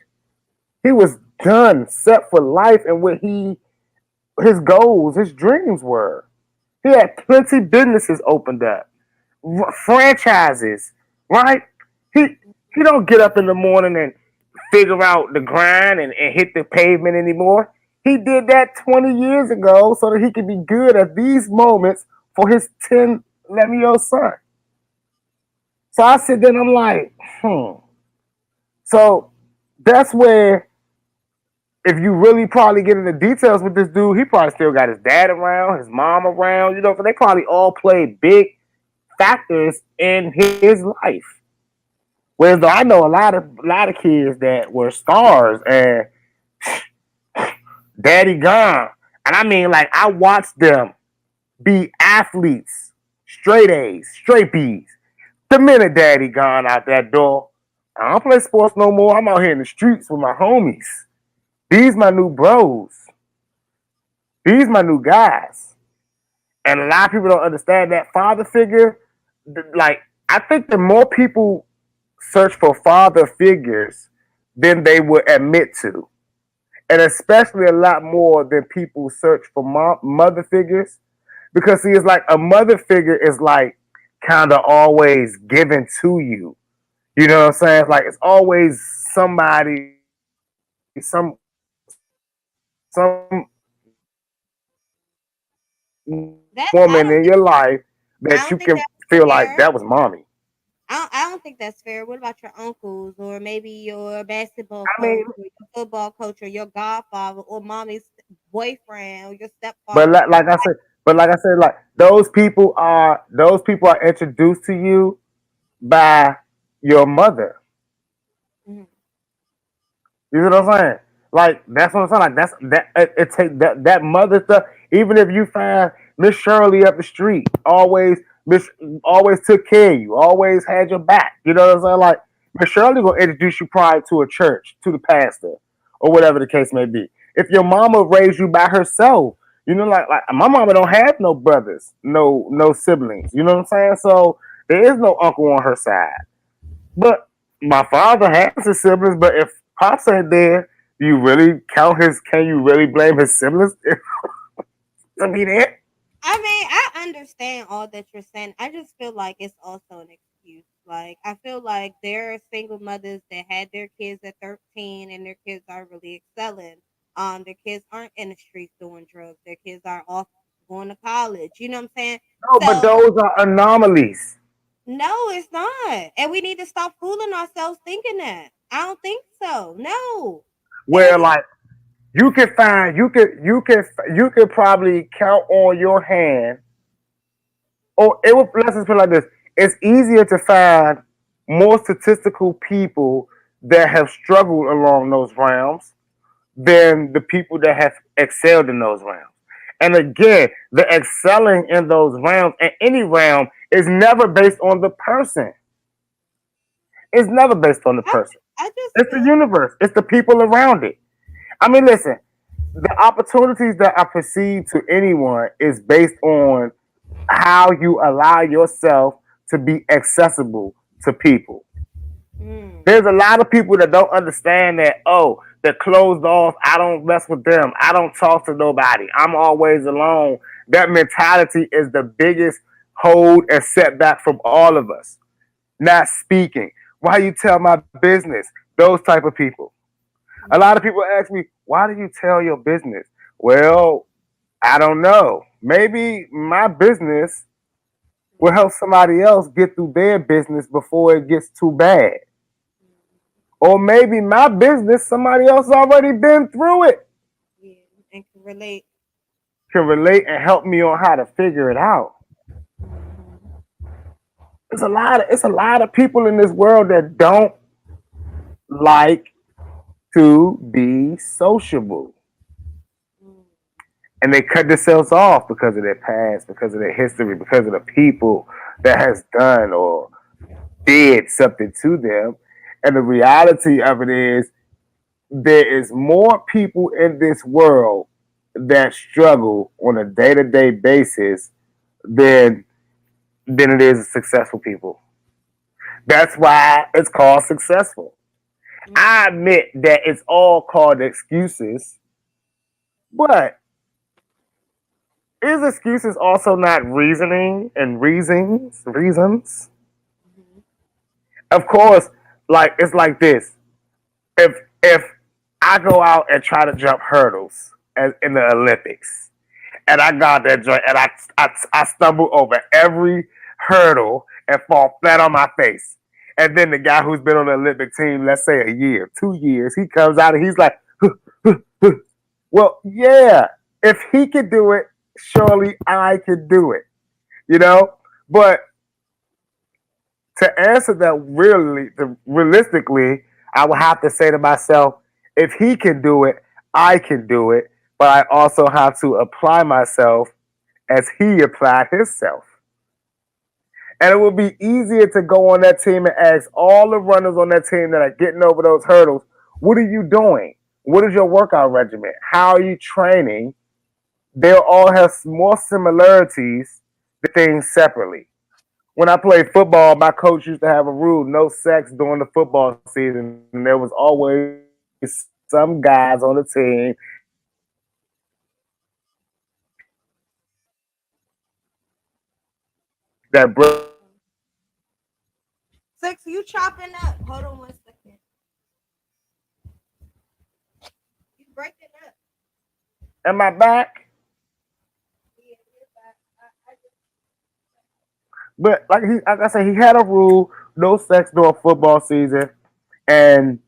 He was done, set for life, and what his goals, his dreams were. He had plenty businesses opened up, franchises, right? He he don't get up in the morning and figure out the grind and hit the pavement anymore. He did that 20 years ago so that he could be good at these moments for his 10, 11-year-old son. So I sit there and I'm like, hmm. So that's where if you really probably get into details with this dude, he probably still got his dad around, his mom around, because they probably all played big factors in his life. Whereas though I know a lot of kids that were stars and daddy gone. And I mean, like, I watched them be athletes, straight A's, straight B's. The minute daddy gone out that door, I don't play sports no more. I'm out here in the streets with my homies. These my new bros. These my new guys. And a lot of people don't understand that father figure. Like, I think the more people search for father figures than they would admit to, and especially a lot more than people search for mother figures. Because see, it's like a mother figure is like kind of always given to you. You know what I'm saying? It's like it's always somebody, some That woman in your life I that you don't think can that's feel like fair. that was mommy. I don't think that's fair. What about your uncles or maybe your basketball I mean, coach or your football coach or your godfather or mommy's boyfriend or your but stepfather? like I said, like those people are introduced to you by your mother. Mhm. You know what I'm saying? Like that's what I'm saying. Like that's that it take that mother stuff. Even if you find Miss Shirley up the street, Miss always took care of you, always had your back. You know what I'm saying? Like Miss Shirley gonna introduce you probably to a church, to the pastor, or whatever the case may be. If your mama raised you by herself, like my mama don't have no brothers, no siblings. You know what I'm saying? So there is no uncle on her side. But my father has his siblings, but if Pops ain't there, do you really count his? Can you really blame his siblings to be there? I mean, I understand all that you're saying. I just feel like it's also an excuse. Like, I feel like there are single mothers that had their kids at 13 and their kids are really excelling. Their kids aren't in the streets doing drugs. Their kids are off going to college. You know what I'm saying? No, but So, those are anomalies. no, it's not. And we need to stop fooling ourselves thinking that. I don't think so. No. Where Every like you can find, you could probably count on your hand, or it would. Let's just put it like this: it's easier to find more statistical people that have struggled along those realms than the people that have excelled in those realms. And again, the excelling in those realms, in any realm, is never based on the person. It's never based on the I, person. I just It's the feel universe. It's the people around it. I mean, listen, the opportunities that are perceived to anyone is based on how you allow yourself to be accessible to people. mm, There's a lot of people that don't understand that, oh, they're closed off. I don't mess with them. I don't talk to nobody. I'm always alone. That mentality is the biggest hold and setback from all of us. Not speaking. Why you tell my business? Those type of people. A lot of mm, people ask me, why do you tell your business? Well, I don't know. Maybe my business will help somebody else get through their business before it gets too bad. Or maybe my business, somebody else already been through it, yeah, and can relate. can relate and help me on how to figure it out. Mhm. It's a lot of people in this world that don't like to be sociable. Mm, And they cut themselves off because of their past, because of their history, because of the people that has done or did something to them. And the reality of it is there is more people in this world that struggle on a day-to-day basis than it is successful people. That's why it's called successful. mm. I admit that it's all called excuses, but is excuses also not reasoning and reasons? Mhm. Of course, like it's like this. If I go out and try to jump hurdles as in the Olympics, and I got that joint, and I stumble over every hurdle and fall flat on my face. And then the guy who's been on the Olympic team, let's say a year, 2 years, he comes out and he's like, huh, huh. Well, yeah, if he could do it, surely I could do it. You know, but to answer that realistically, I would have to say to myself, if he can do it, I can do it. But I also have to apply myself as he applied himself. And it would be easier to go on that team and ask all the runners on that team that are getting over those hurdles, what are you doing? What is your workout regimen? How are you training? They'll all have more similarities than things separately. When I played football, my coach used to have a rule: no sex during the football season. And there was always some guys on the team that broke the rule. Six, you chopping up. Hold on 1 second. You breaking up. Am I back? Yeah, you're back. I just But like I said, he had a rule: no sex during football season, and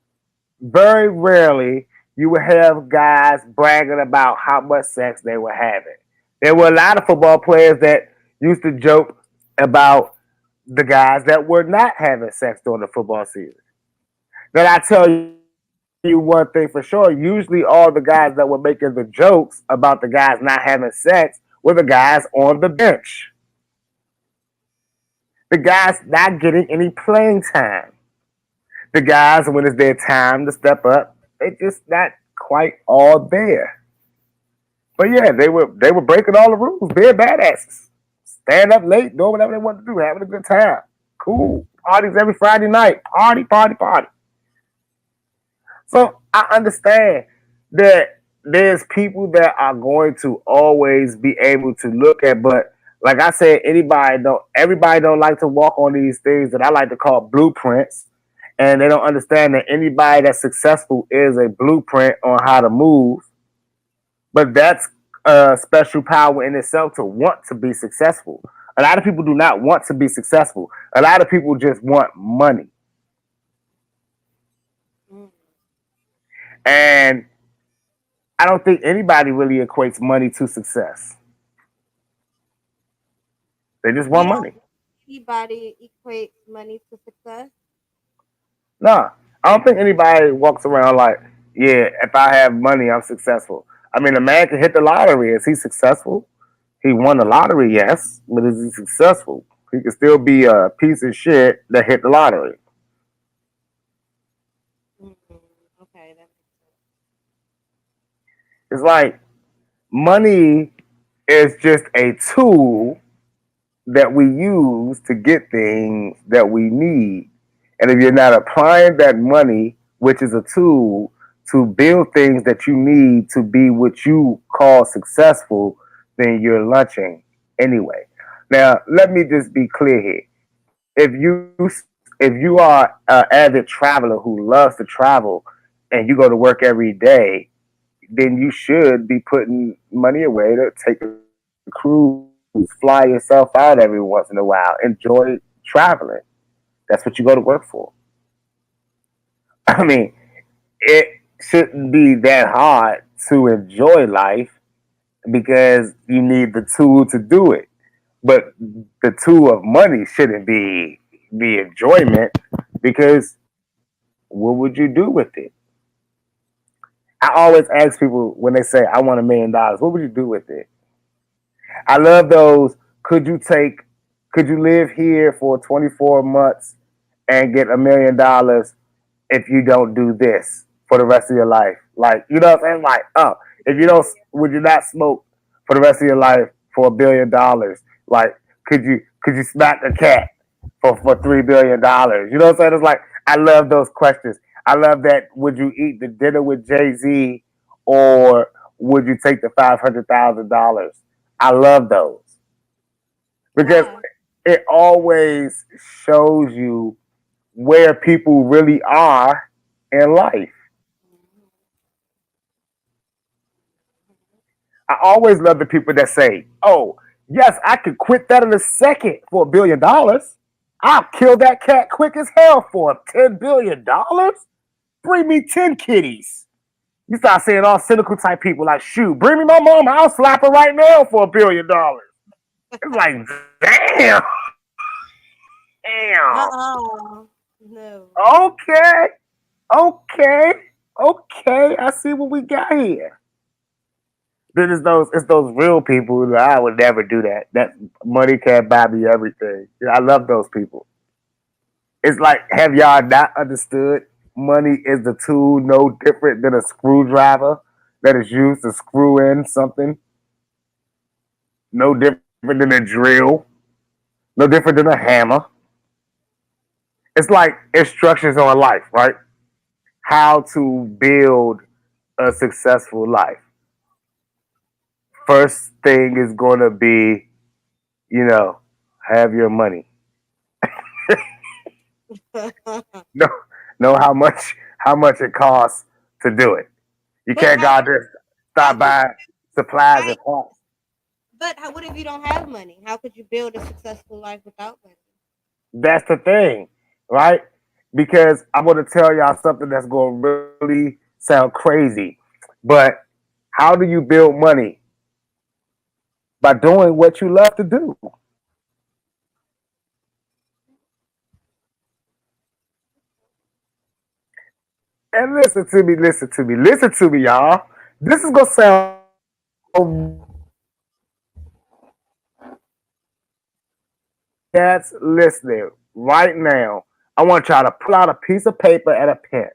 very rarely you would have guys bragging about how much sex they were having. There were a lot of football players that used to joke about the guys that were not having sex during the football season. Then I tell you one thing for sure. Usually, all the guys that were making the jokes about the guys not having sex were the guys on the bench. The guys not getting any playing time. The guys, when it's their time to step up, they just not quite all there. But yeah, they were breaking all the rules, being badasses, stand up late, doing whatever they wanted to do, having a good time. Cool parties every Friday night, party, party, party. So I understand that there's people that are going to always be able to look at, but like I said, everybody don't like to walk on these things that I like to call blueprints, and they don't understand that anybody that's successful is a blueprint on how to move. But that's a special power in itself to want to be successful. A lot of people do not want to be successful. A lot of people just want money. mm. And I don't think anybody really equates money to success. They just You want don't money. think anybody equates money to success? Nah, I don't think anybody walks around like, yeah, if I have money, I'm successful. I mean, a man can hit the lottery. Is he successful? He won the lottery, yes, but is he successful? He could still be a piece of shit that hit the lottery. Mm, okay, that makes sense. It's like money is just a tool that we use to get things that we need. And if you're not applying that money, which is a tool to build things that you need to be what you call successful, then you're lunching anyway. Now, let me just be clear here. If you are an avid traveler who loves to travel and you go to work every day, then you should be putting money away to take a cruise, fly yourself out every once in a while, enjoy traveling. That's what you go to work for. I mean, it shouldn't be that hard to enjoy life because you need the tool to do it. But the tool of money shouldn't be the enjoyment because what would you do with it? I always ask people when they say, I want $1 million, what would you do with it? I love those. Could you take, could you live here for 24 months and get $1 million if you don't do this for the rest of your life? Like, you know what I'm saying? Like, oh, if you don't, would you not smoke for the rest of your life for $1 billion? Like, could you smack a cat for $3 billion? You know what I'm saying? It's like, I love those questions. I love that. Would you eat the dinner with Jay-Z or would you take the $500,000? I love those because Why? it always shows you where people really are in life. Mhm, I always love the people that say, "Oh, yes, I could quit that in a second for $1 billion. I'll kill that cat quick as hell for $10 billion. Bring me 10 kitties." You start seeing all cynical type people like, shoot, bring me my mom, I'll slap her right now for $1 billion. It's like, damn, damn. Uh-uh. No. Okay, okay, okay. I see what we got here. Then it's those real people that I would never do that. That money can't buy me everything. I love those people. It's like, have y'all not understood? Money is the tool no different than a screwdriver that is used to screw in something. No different than a drill. No different than a hammer. It's like instructions on life, right? How to build a successful life. First thing is going to be, you know, have your money. Know, know how much it costs to do it. You But can't go out there how start could buying supplies right? and parts. But what if you don't have money? How could you build a successful life without money? That's the thing, right? Because I'm going to tell y'all something that's going to really sound crazy. But how do you build money? By doing what you love to do. And listen to me, y'all. This is going to sound that's listening right now. I want y'all to pull out a piece of paper and a pen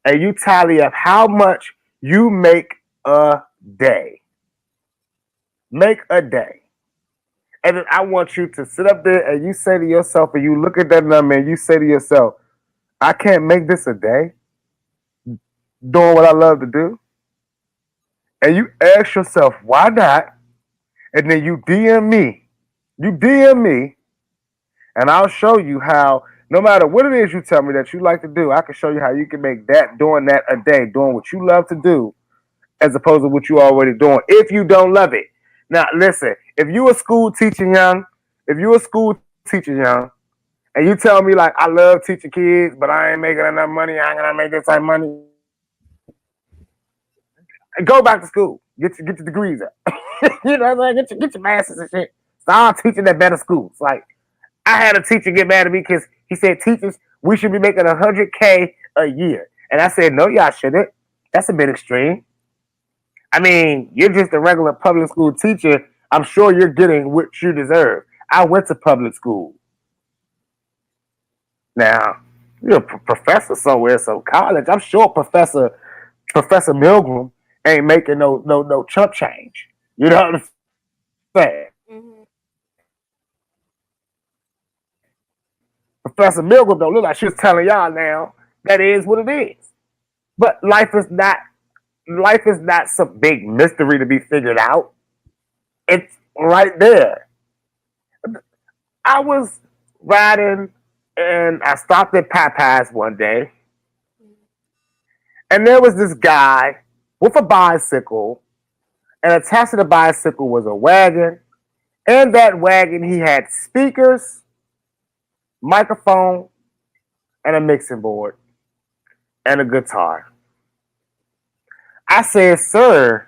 and you tally up how much you make a day. Make a day. And then I want you to sit up there and you say to yourself, and you look at that number and you say to yourself, I can't make this a day doing what I love to do. And you ask yourself, why not? And then you DM me. You DM me, and I'll show you how, no matter what it is you tell me that you like to do, I can show you how you can make that, doing that a day, doing what you love to do, as opposed to what you already doing, if you don't love it. Now, listen, if you a school teacher young, and you tell me like I love teaching kids, but I ain't making enough money, I ain't gonna make this type of money. And go back to school, get your degrees up. You know what I'm saying? Get your masters and shit. Start teaching at better schools. Like I had a teacher get mad at me because he said teachers we should be making 100K a year, and I said no, y'all shouldn't. That's a bit extreme. I mean, you're just a regular public school teacher. I'm sure you're getting what you deserve. I went to public school. Now, you're a professor somewhere, so college. I'm sure Professor Milgram ain't making no chump change. You know what I'm saying? Hmm. Professor Milgram don't look like she was telling y'all now. That is what it is. But life is not some big mystery to be figured out. It's right there. I was riding and I stopped at Papa's one day, and there was this guy with a bicycle, and attached to the bicycle was a wagon. In that wagon, he had speakers, microphone, and a mixing board, and a guitar. I said, "Sir,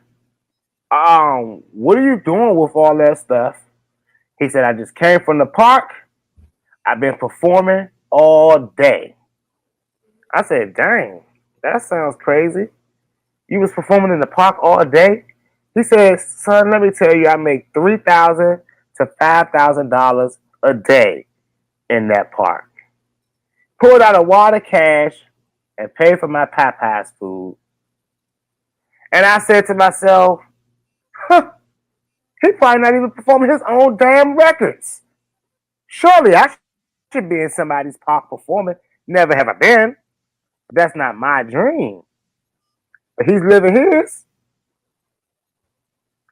what are you doing with all that stuff?" He said, "I just came from the park. I've been performing all day." I said, "Dang, that sounds crazy. You was performing in the park all day?" He said, "Son, let me tell you, I make $3,000 to $5,000 a day in that park." Pulled out a wad of cash and paid for my Popeyes food. And I said to myself, huh, he probably not even performing his own damn records. Surely I should be in somebody's park performing. Never have I been. That's not my dream. But he's living his.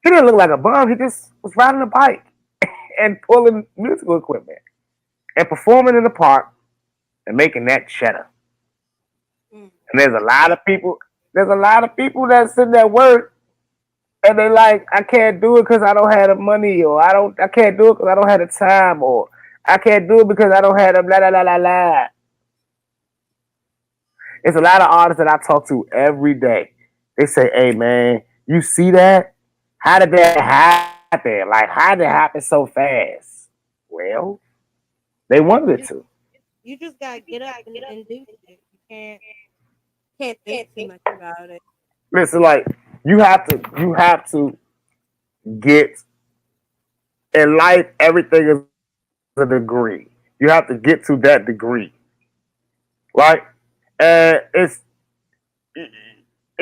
He didn't look like a bum. He just was riding a bike and pulling musical equipment and performing in the park and making that cheddar. Mm. And there's a lot of people. There's a lot of people that sit there work and they like, I can't do it because I don't have the money, or I can't do it because I don't have the time, or I can't do it because I don't have the blah blah blah blah blah. It's a lot of artists that I talk to every day. They say, "Hey man, you see that? How did that happen? Like, how did it happen so fast?" Well, they wanted it You to. just you just gotta get up and do shit. You can't think too much about it. Listen, like you have to get in life. Everything is a degree. You have to get to that degree, right? And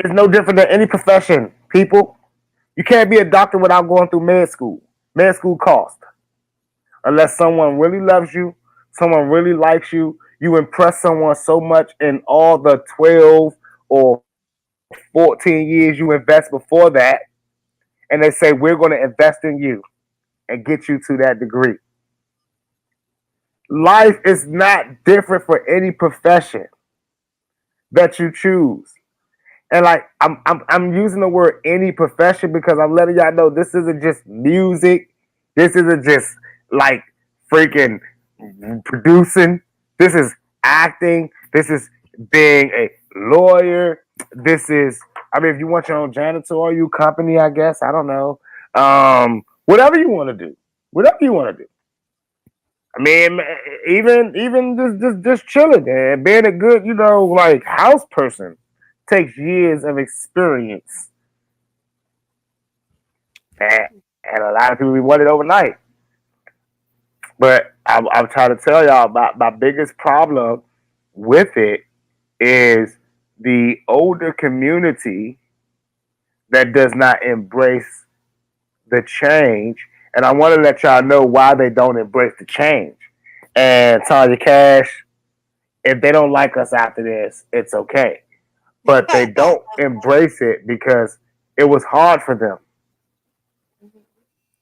it's no different than any profession. People, you can't be a doctor without going through med school. Med school costs. Unless someone really loves you, someone really likes you, you impress someone so much in all the 12 or 14 years you invest before that, and they say, we're going to invest in you and get you to that degree. Life is not different for any profession that you choose. And like I'm using the word any profession because I'm letting y'all know this isn't just music. This isn't just like freaking producing. This is acting. This is being a lawyer. This is, I mean, if you want your own janitorial company, I guess, I don't know. Whatever you want to do. Whatever you want to do. I mean, even just chilling and being a good, like house person takes years of experience, and a lot of people we want it overnight. But I'm trying to tell y'all about my biggest problem with it is the older community that does not embrace the change, and I want to let y'all know why they don't embrace the change. And Tanya Cash, if they don't like us after this, it's okay. But they don't embrace it because it was hard for them,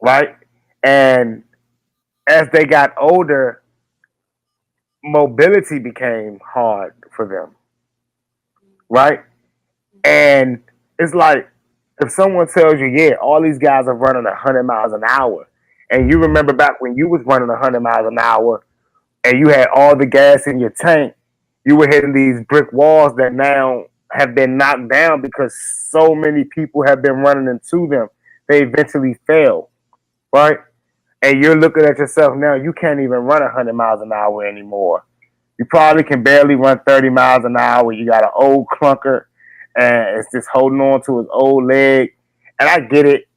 right? And as they got older, mobility became hard for them, right? And it's like if someone tells you, yeah, all these guys are running 100 miles an hour, and you remember back when you was running 100 miles an hour and you had all the gas in your tank, you were hitting these brick walls that now have been knocked down because so many people have been running into them. They eventually fail, right? And you're looking at yourself now, you can't even run 100 miles an hour anymore. You probably can barely run 30 miles an hour. You got an old clunker and it's just holding on to his old leg. And I get it.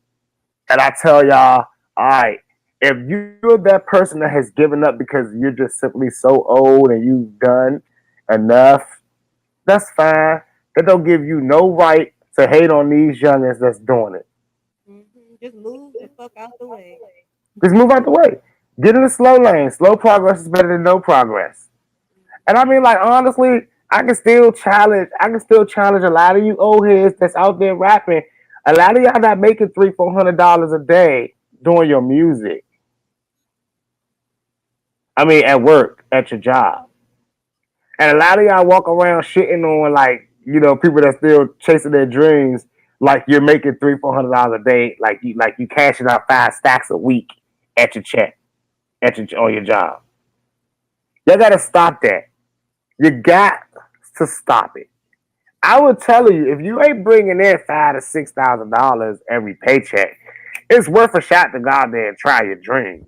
And I tell y'all, all right, if you're that person that has given up because you're just simply so old and you've done enough, that's fine. That don't give you no right to hate on these youngins that's doing it. Just move the fuck out the way. Just move out the way. Get in the slow lane. Slow progress is better than no progress. And I mean, like honestly, I can still challenge a lot of you old heads that's out there rapping. A lot of y'all not making $300-400 a day doing your music. I mean, at work, at your job. And a lot of y'all walk around shitting on like, people that still chasing their dreams, like you're making $300-400 a day, like you cashing out 5 stacks a week at your check, on your job. Y'all gotta stop that. You got to stop it. I would tell you if you ain't bringing in $5,000 to $6,000 every paycheck, it's worth a shot to go out there and try your dreams.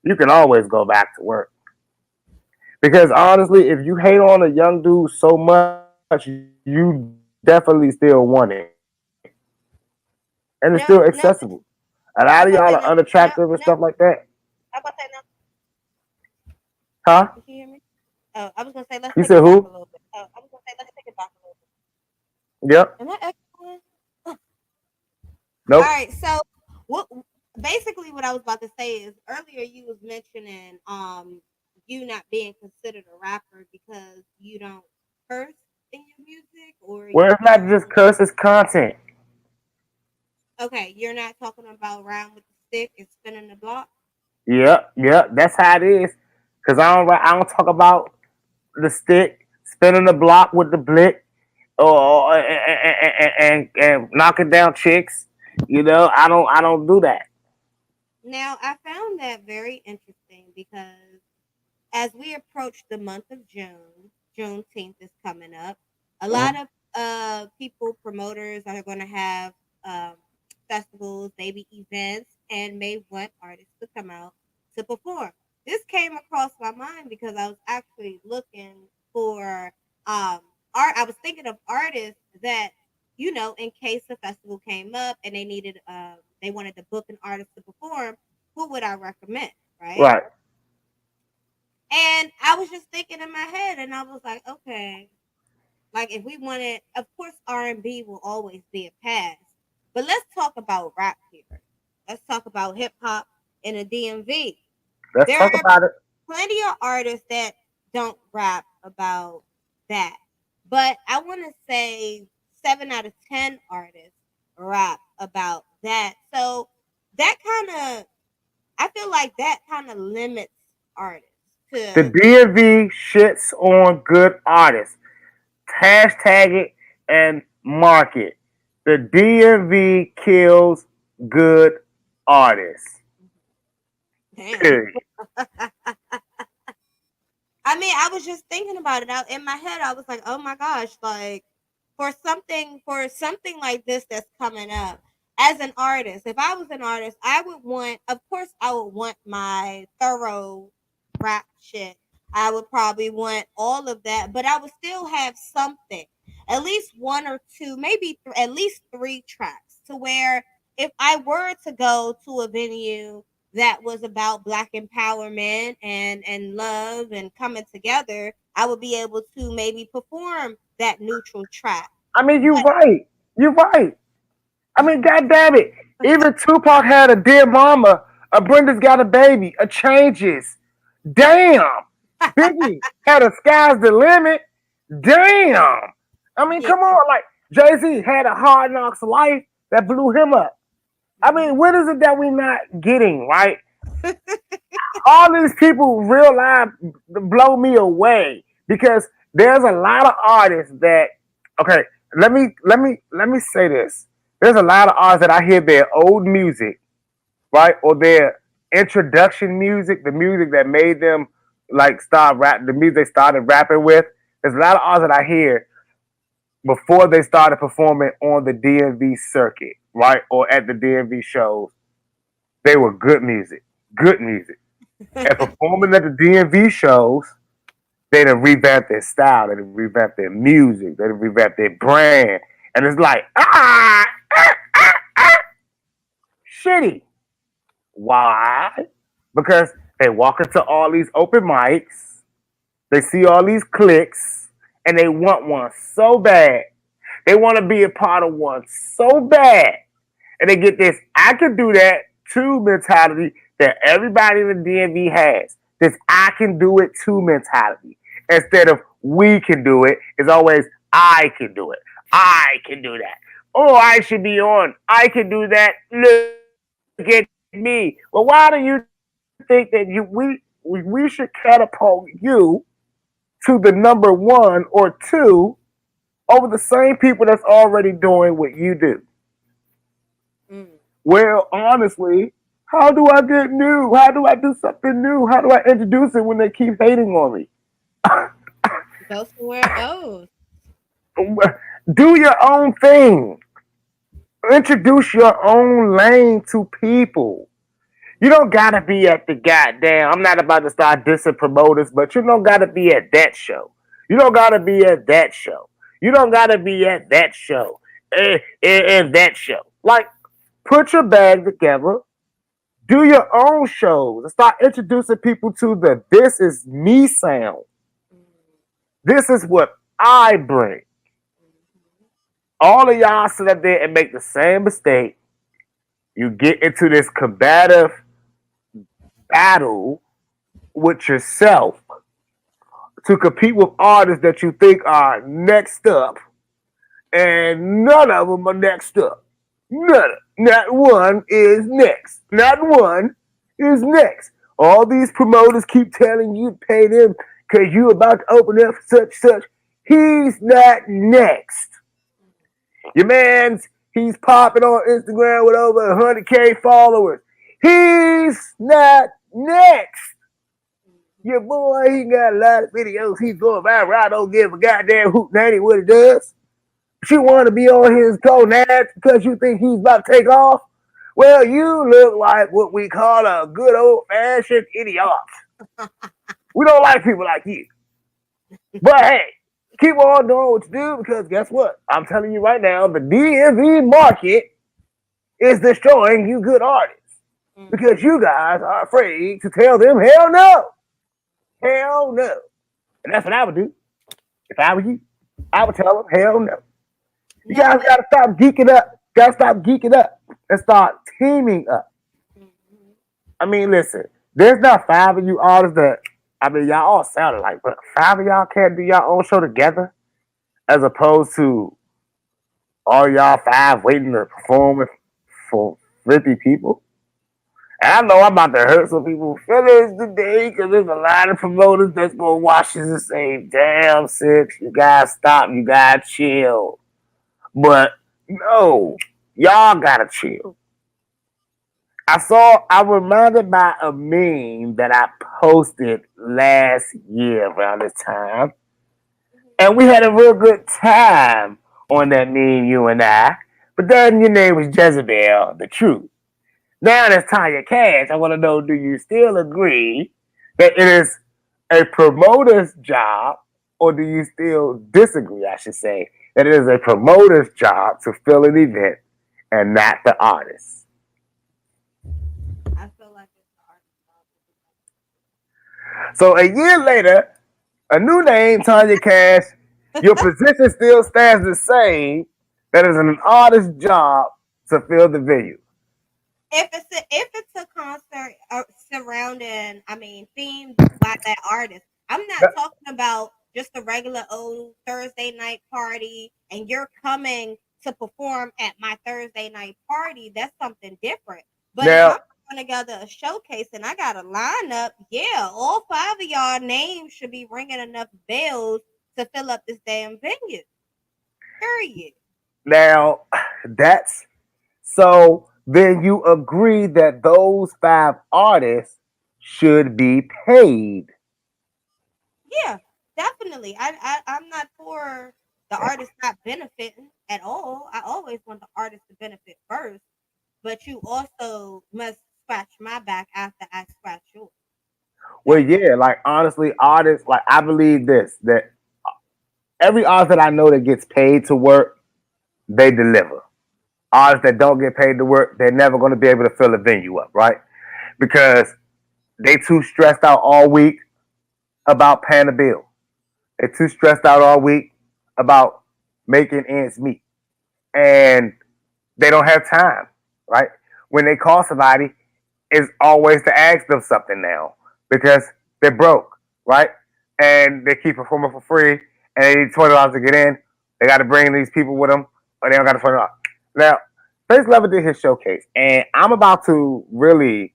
You can always go back to work. Because honestly, if you hate on a young dude so much, you definitely still want it. And it's still accessible. No, A lot of y'all are I was gonna say unattractive no. and stuff like that. I was gonna say no. Huh? Did you hear me? Oh, I was gonna say let's You take said it back who? a little bit. Oh, I was gonna say let's take it back a little Yep. bit. Am I echoing? All Nope. right. So what? Basically, what I was about to say is earlier you was mentioning you not being considered a rapper because you don't curse in your music or Well, you it's not just don't. curse, it's content. Okay, you're not talking about round with the stick and spinning the block. Yep, yep. That's how it is. Cause I don't talk about the stick, spinning the block with the blick, or and knocking down chicks. I don't do that. Now, I found that very interesting because as we approach the month of June, Juneteenth is coming up. A lot Mhm. of people, promoters are going to have um, festivals, maybe events, and may want artists to come out to perform. This came across my mind because I was actually looking for um, art. I was thinking of artists that, in case the festival came up and they wanted to book an artist to perform, who would I recommend, right? Right. And I was just thinking in my head, and I was like, okay, like if we wanted, of course, R&B will always be a pass, but let's talk about rap here. Let's talk about hip hop in the DMV. Let's There talk are about it. plenty of artists that don't rap about that, but I want to say 7 out of 10 artists rap about that. So that kind of, I feel like that kind of limits artists The to. DMV shits on good artists. Hashtag it and mark it. The DMV kills good artists. Damn. Period. I mean, I was just thinking about it. In my head, I was like, "Oh my gosh!" Like for something like this that's coming up. As an artist, if I was an artist, I would want. Of course, I would want my thorough rap shit. I would probably want all of that, but I would still have something, at least one or two, maybe at least three tracks, to where if I were to go to a venue that was about black empowerment and love and coming together, I would be able to maybe perform that neutral track. I mean, you're But right. You're right. I mean, God damn it. Even Tupac had a Dear Mama, a Brenda's Got a Baby, a Changes. Damn. Biggie had a Sky's the Limit. Damn. I mean, yeah, come on. Like, Jay Z had a Hard Knocks Life that blew him up. I mhm. mean, what is it that we're not getting, right? All these people real life blow me away because there's a lot of artists that okay, let me say this. There's a lot of artists that I hear their old music, right? Or their introduction music, the music that made them like start rap the music they started rapping with. There's a lot of artists that I hear before they started performing on the DMV circuit, right? Or at the DMV shows. They were good music. Good music. And performing at the DMV shows, they done revamped their style, they done revamped their music, they done revamped their brand. And it's like, shitty. Why? Because they walk into all these open mics, they see all these clicks, and they want one so bad. They want to be a part of one so bad. And they get this I can do that too mentality that everybody in the DMV has. This I can do it too mentality. Instead of we can do it, it's always I can do it. I can do that. Oh, I should be on. I can do that. Look at me. Well, why do you think that we should catapult you to the number one or two over the same people that's already doing what you do? Mm. Well, honestly, how do I get new? How do I do something new? How do I introduce it when they keep hating on me? Go somewhere else. Do your own thing. Introduce your own lane to people. You don't gotta be at the goddamn. I'm not about to start dissing promoters, but you don't gotta be at that show. You don't gotta be at that show. You don't gotta be at that show and that show. Like, put your bag together. Do your own shows and start introducing people to the this is me sound. Mm. This is what I bring. Mhm. All of y'all sit up there and make the same mistake. You get into this combative battle with yourself to compete with artists that you think are next up, and none of them are next up. None. Not one is next. Not one is next. All these promoters keep telling you to pay them because you about to open up such. He's not next. Your man's he's popping on Instagram with over 100K followers. He's not next. Your boy, he got a lot of videos. He's going viral. I don't give a goddamn hoot nanny what he does. But you want to be on his gonads because you think he's about to take off? Well, you look like what we call a good old fashioned idiot. We don't like people like you. But hey, keep on doing what you do because guess what? I'm telling you right now, the DMV market is destroying you good artists because Mm-hmm. you guys are afraid to tell them hell no. Hell no. And that's what I would do if I were you. I would tell them hell no. You No, guys but gotta stop geeking up. Gotta stop geeking up and start teaming up. mhm. I mean, listen, there's not five of you artists that I mean y'all all sound alike, but five of y'all can't do your own show together as opposed to all y'all five waiting to perform for 50 people. And I know I'm about to hurt some people's feelings today because there's a lot of promoters that's gonna watch this and say, damn, Six, you gotta stop, you gotta chill. But no, y'all gotta chill. I'm reminded by a meme that I posted last year around this time. And we had a real good time on that meme, you and I. But then your name was Jezebel, the truth. Now that's Tanya Cash. I want to know, do you still agree that it is a promoter's job, or do you still disagree, I should say, that it is a promoter's job to fill an event and not the artist? I feel like it's the artist's job to do So a year later, a new name, Tanya Cash, your position still stands the same. That is an artist's job to fill the venue. if it's a concert surrounding, I mean, themed by that artist. I'm not talking about just a regular old Thursday night party and you're coming to perform at my Thursday night party. That's something different. But if Now, I'm putting together a showcase and I got a lineup, yeah, all five of y'all names should be ringing enough bells to fill up this damn venue. Period. now, that's so. Then you agree that those five artists should be paid. Yeah, definitely. I'm not for the artist not benefiting at all. I always want the artist to benefit first, but you also must scratch my back after I scratch yours. Well, Don't yeah, like honestly, artists, like I believe this that every artist that I know that gets paid to work, they deliver. Artists that don't get paid to work, they're never going to be able to fill a venue up, right? Because they too stressed out all week about paying a bill. They're too stressed out all week about making ends meet. And they don't have time, right? When they call somebody, it's always to ask them something now because they're broke, right? And they keep performing for free and they need $20 to get in. They got to bring these people with them, or they don't got $20. Now, Face Lover did his showcase, and I'm about to really,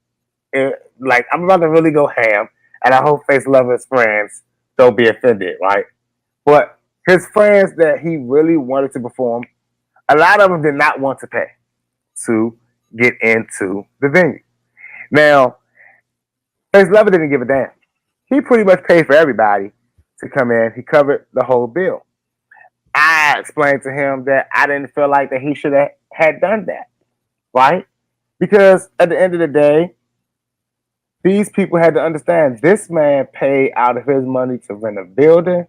I'm about to really go ham, and I hope Face Lover's friends don't be offended, right? But his friends that he really wanted to perform, a lot of them did not want to pay to get into the venue. Now, Face Lover didn't give a damn. He pretty much paid for everybody to come in. He covered the whole bill. I explained to him that I didn't feel like that he should have had done that, right? Because at the end of the day, these people had to understand this man paid out of his money to rent a building,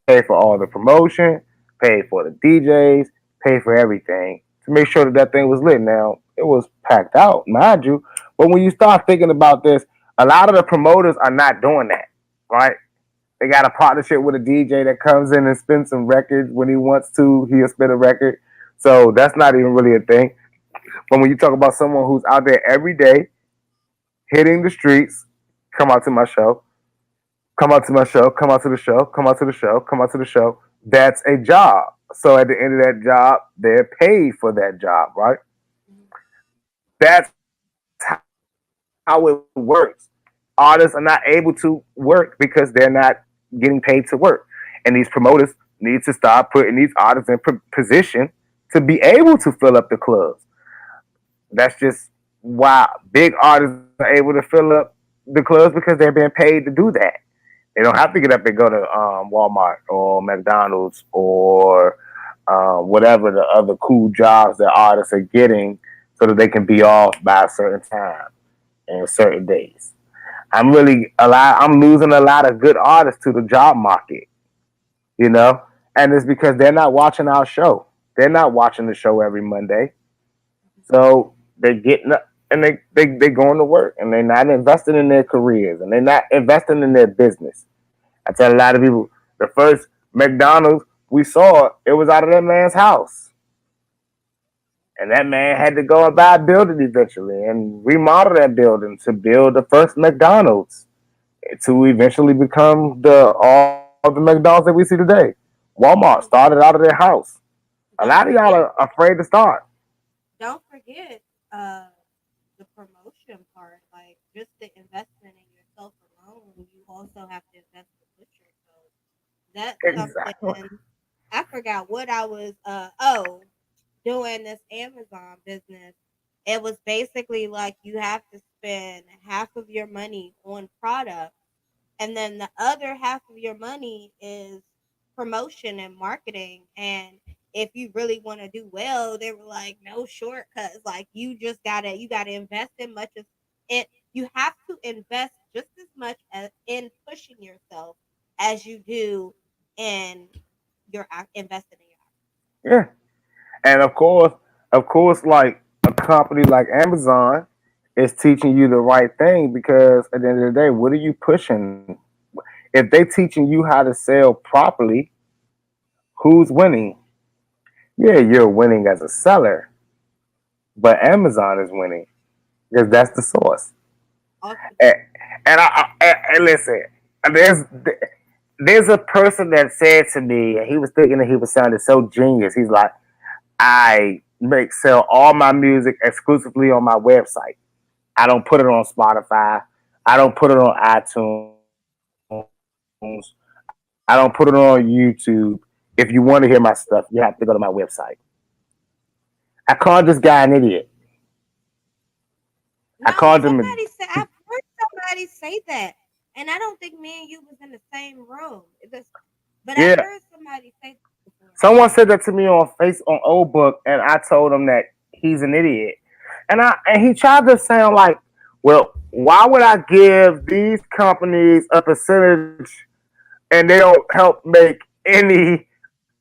pay for all the promotion, pay for the DJs, pay for everything to make sure that that thing was lit. Now, it was packed out, mind you. But when you start thinking about this, a lot of the promoters are not doing that, right? They got a partnership with a DJ that comes in and spins some records when he wants to. He'll spin a record. So that's not even really a thing. But when you talk about someone who's out there every day hitting the streets, come out to my show, come out to my show, come out to the show, come out to the show, come out to the show. That's a job. So at the end of that job, they're paid for that job, right? Mhm. That's how it works. Artists are not able to work because they're not getting paid to work. And these promoters need to start putting these artists in position to be able to fill up the clubs. That's just why big artists are able to fill up the clubs because they're being paid to do that. They don't have to get up and go to Walmart or McDonald's or whatever the other cool jobs that artists are getting, so that they can be off by a certain time and certain days. I'm losing a lot of good artists to the job market, you know, and it's because they're not watching our show. They're not watching the show every Monday, so they're getting up and they going to work and they're not investing in their careers and they're not investing in their business. I tell a lot of people the first McDonald's we saw it was out of that man's house. And that man had to go and buy a building eventually and remodel that building to build the first McDonald's to eventually become the all the McDonald's that we see today. Walmart started out of their house. A lot of Don't y'all forget, are afraid to start. don't forget, uh, the promotion part. Like just the investment in yourself alone, you also have to invest with yourself. That's Exactly. something I forgot what I was. Doing this Amazon business. It was basically like you have to spend half of your money on product, and then the other half of your money is promotion and marketing. And if you really want to do well, they were like no shortcuts. Like you gotta invest in much as it. You have to invest just as much as in pushing yourself as you do in your investing in your. Yeah. And of course, like a company like Amazon is teaching you the right thing because at the end of the day, what are you pushing? If they teaching you how to sell properly, who's winning? Yeah, you're winning as a seller, but Amazon is winning because that's the source. Also, And, and listen, there's there's a person that said to me, and he was thinking that he was sounding so genius. He's like, I make sell all my music exclusively on my website. I don't put it on Spotify. I don't put it on iTunes. I don't put it on YouTube. If you want to hear my stuff, you have to go to my website. I called this guy an idiot. I no, called him a somebody said I've heard somebody say that, and I don't think me and you was in the same room. But I've yeah. heard somebody say that before. Someone said that to me on Old Book, and I told him that he's an idiot. And he tried to sound like, well, why would I give these companies a percentage and they don't help make any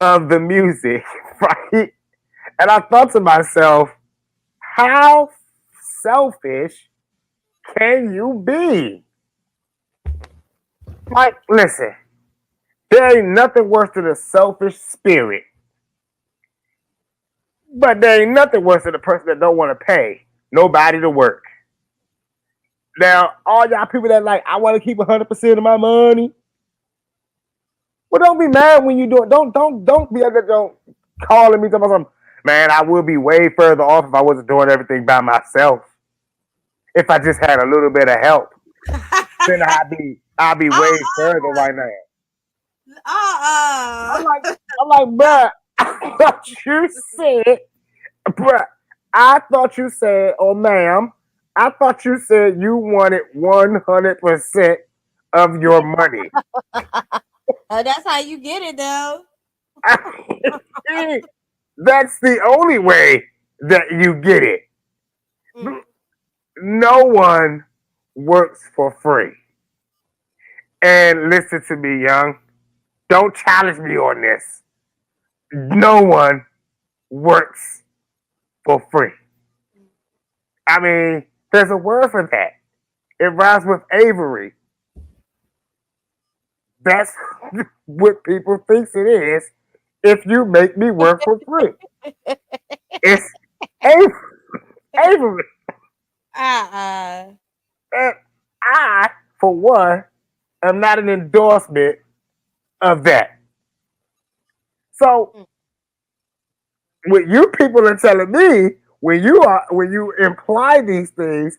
of the music, right? And I thought to myself, how selfish can you be? Like, listen, there ain't nothing worse than a selfish spirit, but there ain't nothing worse than a person that don't want to pay nobody to work. Now, all y'all people that like, I want to keep 100% of my money. Well, don't be mad when you do it. Don't be other don't calling me talking about something. Man, I would be way further off if I wasn't doing everything by myself. If I just had a little bit of help, then I'd be way further uh-uh, right now. I'm uh-uh. like, bruh, I thought you said, bruh, I thought you said, oh ma'am, I thought you said you wanted 100% of your money. That's how you get it, though. That's the only way that you get it. Mm. No one works for free. And listen to me, young. Don't challenge me on this. No one works for free. I mean, there's a word for that. It rhymes with Avery. That's what people thinks it is if you make me work for free. It's Avery. Uh-uh. And I, for one, am not an endorsement of that. So Mm. what you people are telling me when you imply these things,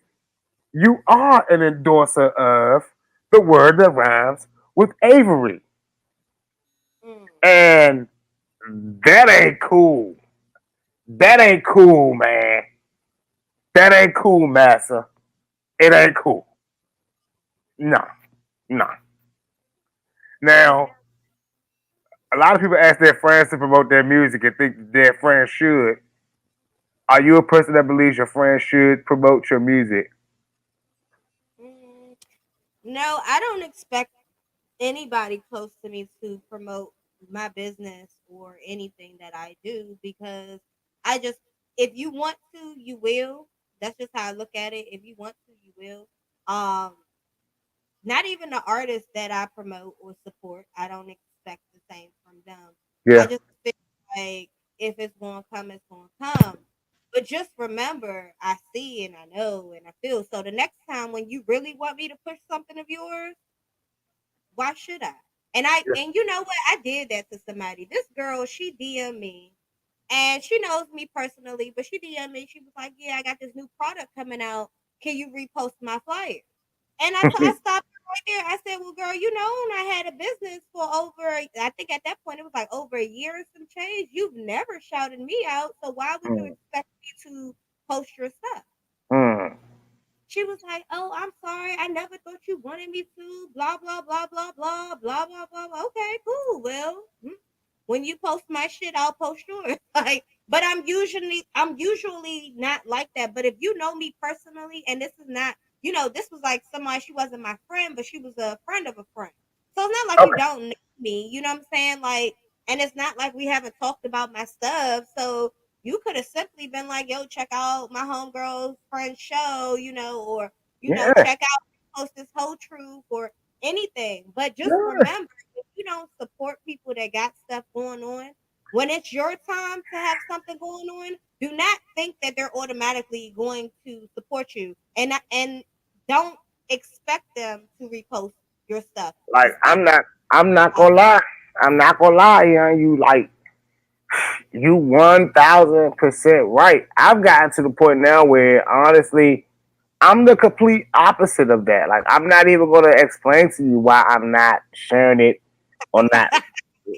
you are an endorser of the word that rhymes with Avery. Mm. And that ain't cool. That ain't cool, man. That ain't cool, massa. It ain't cool. No, no. Now, A lot of people ask their friends to promote their music and think their friends should. Are you a person that believes your friends should promote your music? Mm, no, I don't expect anybody close to me to promote my business or anything that I do because I just, if you want to, you will. That's just how I look at it. If you want to, you will. Um, Not even the artists that I promote or support, I don't expect the same from them. I Yeah. just feel like if it's going to come, it's going to come. But just remember, I see and I know and I feel. So the next time when you really want me to push something of yours, why should I? And you know what? I did that to somebody. This girl, she DM'd me and she knows me personally, but she DM'd me. She was like, "Yeah, I got this new product coming out. Can you repost my flyer?" And I stopped her right there. I said, "Well, girl, you know, I had a business for over, I think at that point it was like over a year and some change. You've never shouted me out, so why would you Mm, expect me to post your stuff?" mm. She was like, "Oh, I'm sorry. I never thought you wanted me to. Blah blah blah blah blah blah blah blah. Blah. Okay, cool. Well, when you post my shit, I'll post yours." Like, but I'm usually not like that. But if you know me personally, and this is not, this was like somebody. She wasn't my friend, but she was a friend of a friend. So it's not like you Okay. don't know me. You know what I'm saying? Like, and it's not like we haven't talked about my stuff. So you could have simply been like, "Yo, check out my homegirl's friend's show," or Yeah. check out post this whole truth or anything. But just Yeah. remember, if you don't support people that got stuff going on, when it's your time to have something going on, do not think that they're automatically going to support you, and don't expect them to repost your stuff, Like especially. I'm not gonna lie. I'm not gonna lie, young. You 1,000% right. I've gotten to the point now where honestly, I'm the complete opposite of that. Like I'm not even gonna explain to you why I'm not sharing it or not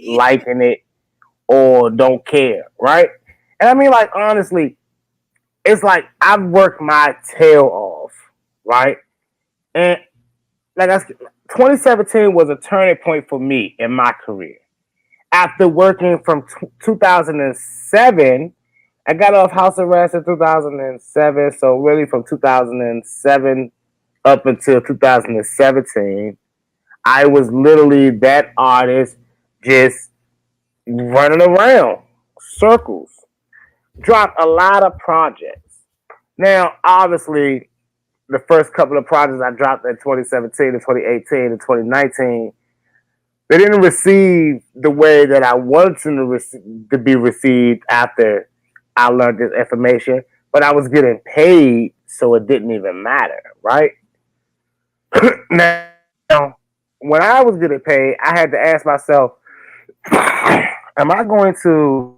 liking it or don't care, right? And I mean, like honestly, it's like I've worked my tail off, right? And like 2017 was a turning point for me in my career. After working from 2007, I got off house arrest in 2007. So really, from 2007 up until 2017, I was literally that artist, just running around circles. Dropped a lot of projects. Now, obviously, the first couple of projects I dropped in 2017 and 2018 and 2019, they didn't receive the way that I wanted them to be received after I learned this information. But I was getting paid, so it didn't even matter, right? Now, when I was getting paid, I had to ask myself, am I going to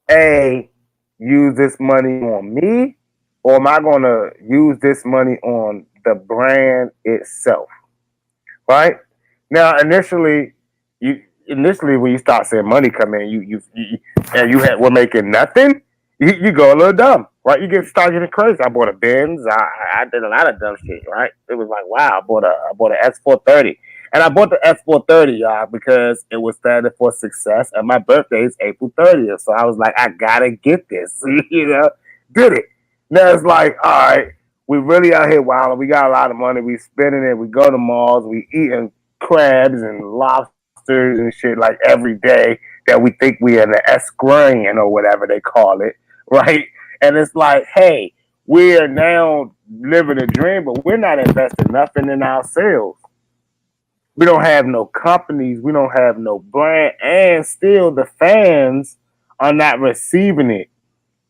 A, use this money on me, or am I going to use this money on the brand itself? Right now, initially when you start seeing money come in, and we're making nothing. You go a little dumb, right? You start getting crazy. I bought a Benz. I did a lot of dumb shit, right? It was like, wow, I bought an S430, and I bought the S430, y'all, because it was standing for success, and my birthday is April 30th, so I was like, I gotta get this, did it. Now it's like, all right, we really out here wilding. We got a lot of money. We spending it. We go to malls. We eating crabs and lobsters and shit like every day that we think we in the Esquarian or whatever they call it, right? And it's like, hey, we are now living a dream, but we're not investing nothing in ourselves. We don't have no companies. We don't have no brand, and still the fans are not receiving it,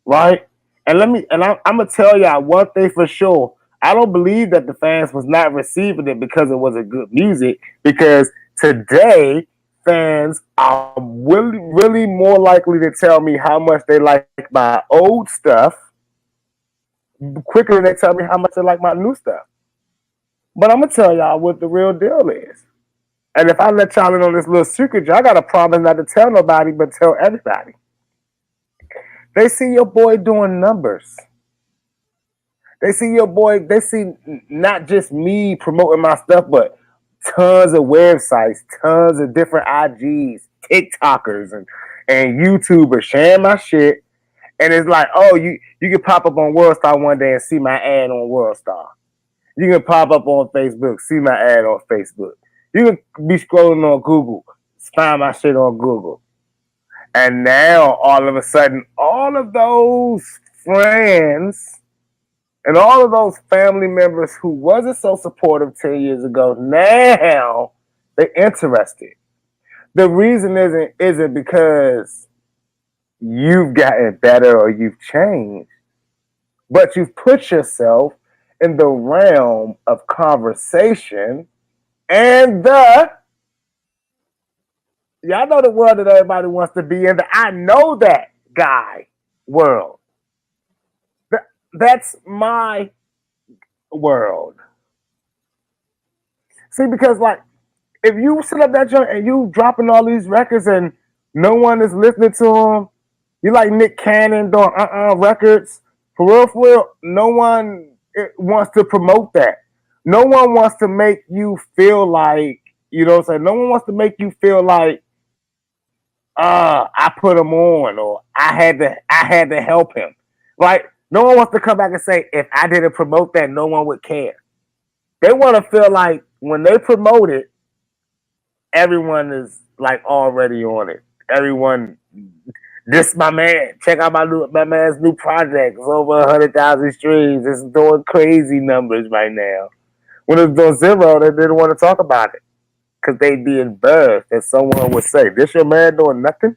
right? I'm gonna tell y'all one thing for sure. I don't believe that the fans was not receiving it because it wasn't good music. Because today, fans are really more likely to tell me how much they like my old stuff quicker than they tell me how much they like my new stuff. But I'm gonna tell y'all what the real deal is. And if I let y'all in on this little secret, y'all gotta promise not to tell nobody, but tell everybody. They see your boy doing numbers. They see your boy. They see not just me promoting my stuff, but tons of websites, tons of different IGs, TikTokers, and YouTubers sharing my shit. And it's like, oh, you can pop up on Worldstar one day and see my ad on Worldstar. You can pop up on Facebook, see my ad on Facebook. You can be scrolling on Google, find my shit on Google. And now all of a sudden, all of those friends and all of those family members who wasn't so supportive 10 years ago, now they're interested. The reason isn't because you've gotten better or you've changed, but you've put yourself in the realm of conversation and the y'all know the world that everybody wants to be in. The I know that guy world. That's my world. See, because like if you sit up that joint and you dropping all these records and no one is listening to them, you like Nick Cannon doing records. For real, no one wants to promote that. No one wants to make you feel like, you know what I'm saying? No one wants to make you feel like, I put him on or I had to help him. Like, no one wants to come back and say, if I didn't promote that, no one would care. They want to feel like when they promote it, everyone is like already on it. Everyone, this my man. Check out my man's new project. It's over 100,000 streams. It's doing crazy numbers right now. When it's doing zero, they didn't want to talk about it because they be embarrassed that someone would say, "This your man doing nothing."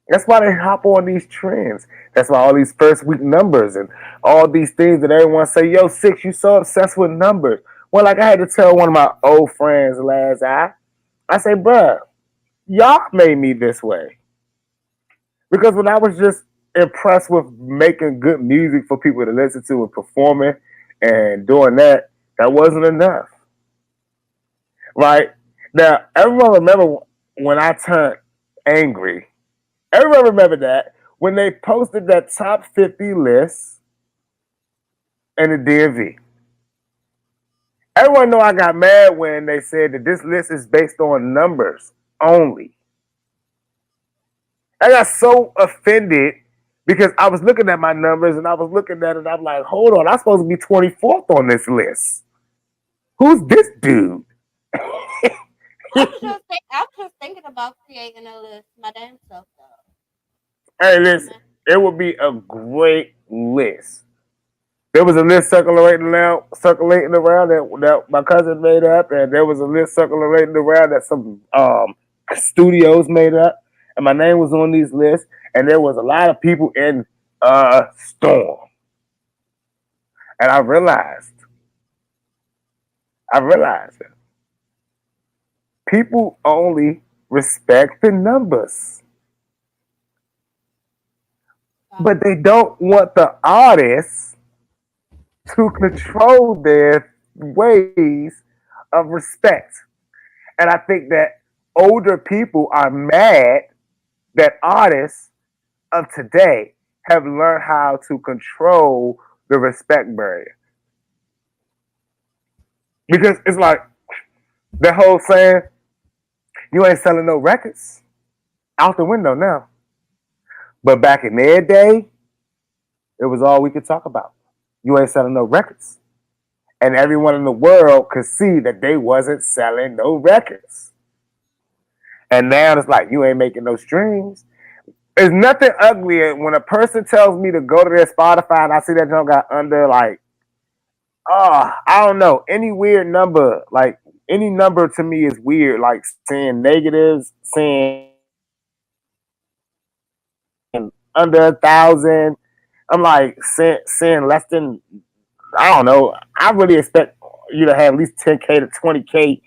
That's why they hop on these trends. That's why all these first week numbers and all these things that everyone say, "Yo, Six, you so obsessed with numbers." Well, like I had to tell one of my old friends last I say, bruh, y'all made me this way. Because when I was just impressed with making good music for people to listen to and performing and doing that, that wasn't enough. Right? Now, everyone remember when I turned angry. Everyone remember that when they posted that top 50 list in the DMV. Everyone know I got mad when they said that this list is based on numbers only. I got so offended because I was looking at my numbers and I was looking at it and I'm like, hold on, I'm supposed to be 24th on this list. Who's this dude? I'm just thinking about creating a list my damn self though. Hey, listen, it would be a great list. There was a list circulating around that my cousin made up, and there was a list circulating around that some studios made up, and my name was on these lists, and there was a lot of people in Storm, and I realized that people only respect the numbers, but they don't want the artists to control their ways of respect. And I think that older people are mad that artists of today have learned how to control the respect barrier. Because it's like the whole saying, you ain't selling no records, out the window now. But back in their day, it was all we could talk about. You ain't selling no records. And everyone in the world could see that they wasn't selling no records. And now it's like, you ain't making no streams. There's nothing uglier when a person tells me to go to their Spotify and I see that junk got under like, I don't know, any weird number. Like any number to me is weird. Like saying negatives, saying under 1,000. I'm like saying less than, I don't know. I really expect you to have at least 10K to 20K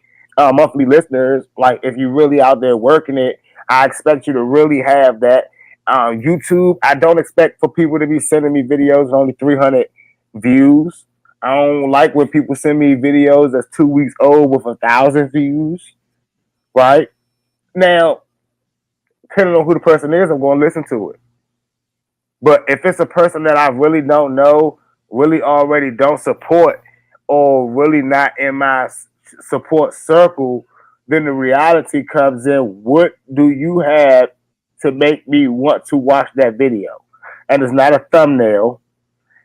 monthly listeners. Like if you're really out there working it, I expect you to really have that. YouTube, I don't expect for people to be sending me videos with only 300 views. I don't like when people send me videos that's 2 weeks old with 1,000 views. Right now, depending on who the person is, I'm going to listen to it. But if it's a person that I really don't know, really already don't support, or really not in my support circle, then the reality comes in. What do you have to make me want to watch that video? And it's not a thumbnail.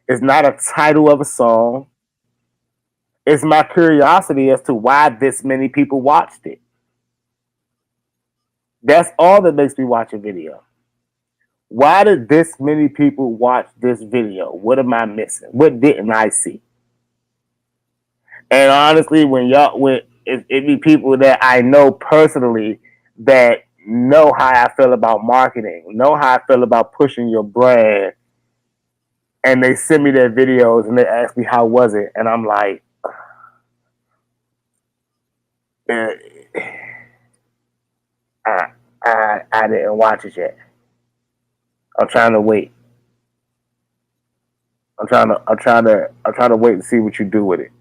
It's not a title of a song. It's my curiosity as to why this many people watched it. That's all that makes me watch a video. Why did this many people watch this video? What am I missing? What didn't I see? And honestly, when it be people that I know personally that know how I feel about marketing, know how I feel about pushing your brand, and they send me their videos and they ask me how was it, and I'm like, eh, I I didn't watch it yet. I'm trying to wait. I'm trying to wait and see what you do with it.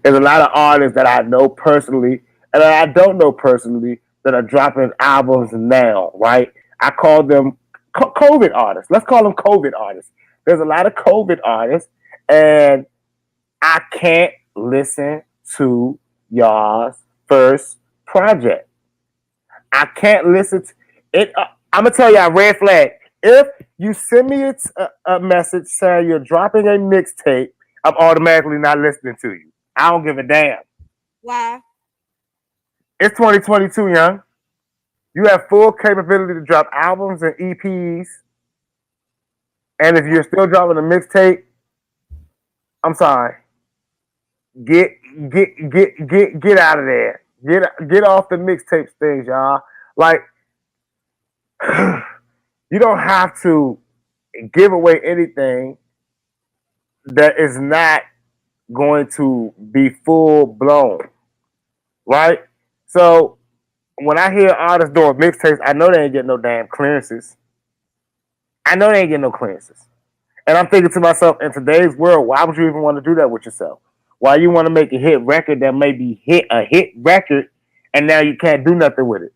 There's a lot of artists that I know personally and that I don't know personally that are dropping albums now, right? I call them COVID artists. Let's call them COVID artists. There's a lot of COVID artists, and I can't listen to y'all's first project. I can't listen to it. I'm gonna tell y'all red flag. If you send me a message saying you're dropping a mixtape, I'm automatically not listening to you. I don't give a damn. Why? It's 2022, young. You have full capability to drop albums and EPs, and if you're still dropping a mixtape, I'm sorry. Get get out of there. Get off the mixtape things, y'all. Like you don't have to give away anything that is not going to be full blown, right? So when I hear artists doing mixtapes, I know they ain't getting no damn clearances. I know they ain't getting no clearances. And I'm thinking to myself, in today's world, why would you even want to do that with yourself? Why you want to make a hit record that may be a hit record, and now you can't do nothing with it?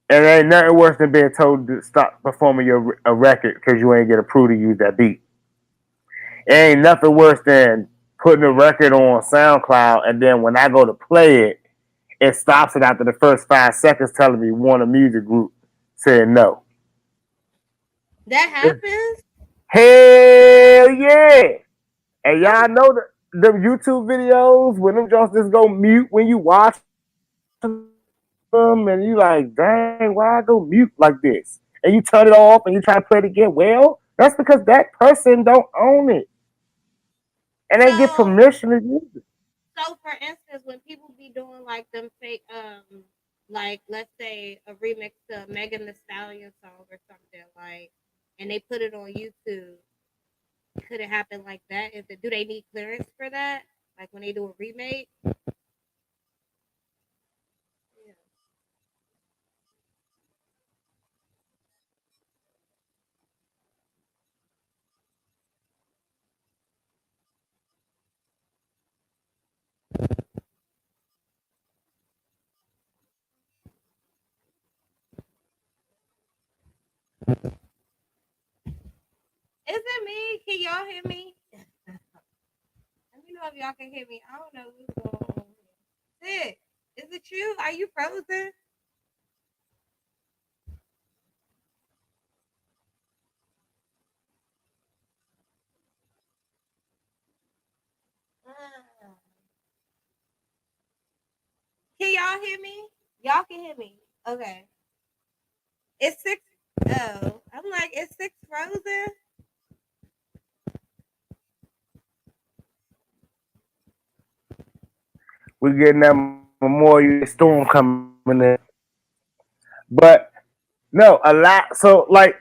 And there ain't nothing worse than being told to stop performing a record because you ain't get approved to use that beat. It ain't nothing worse than putting a record on SoundCloud and then when I go to play it, it stops it after the first 5 seconds telling me Warner Music Group said no. That happens? Hell yeah. And Oh, y'all know that them YouTube videos when them just go mute when you watch them and you like, dang, why I go mute like this? And you turn it off and you try to play it again. Well, that's because that person don't own it. And they get so permission to use it. so for instance, when people be doing like them fake like let's say a remix to a Megan Thee Stallion song or something like and they put it on YouTube, could it happen like that? Is it do they need clearance for that? Like when they do a remake? Yeah. Is it me? Can y'all hear me? Let me know if y'all can hear me. I don't know what's going on. Sid, is it you? Are you frozen? Uh, Can y'all hear me? Y'all can hear me. Okay. It's six. Oh, I'm like, it's six frozen. We're getting that Memorial Storm coming in. But no, a lot. So like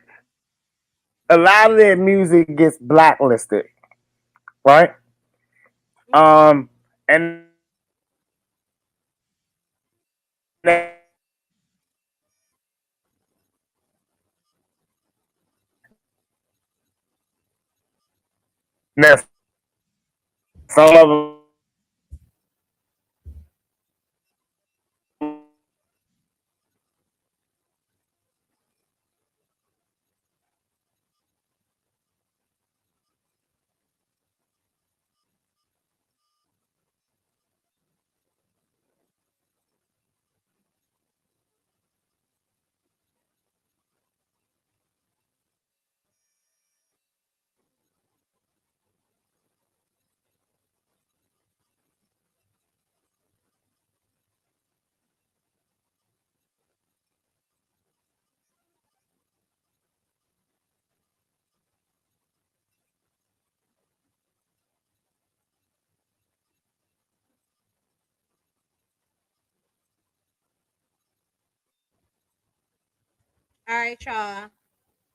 a lot of their music gets blacklisted, right? Mm-hmm. And now some of them All right, y'all.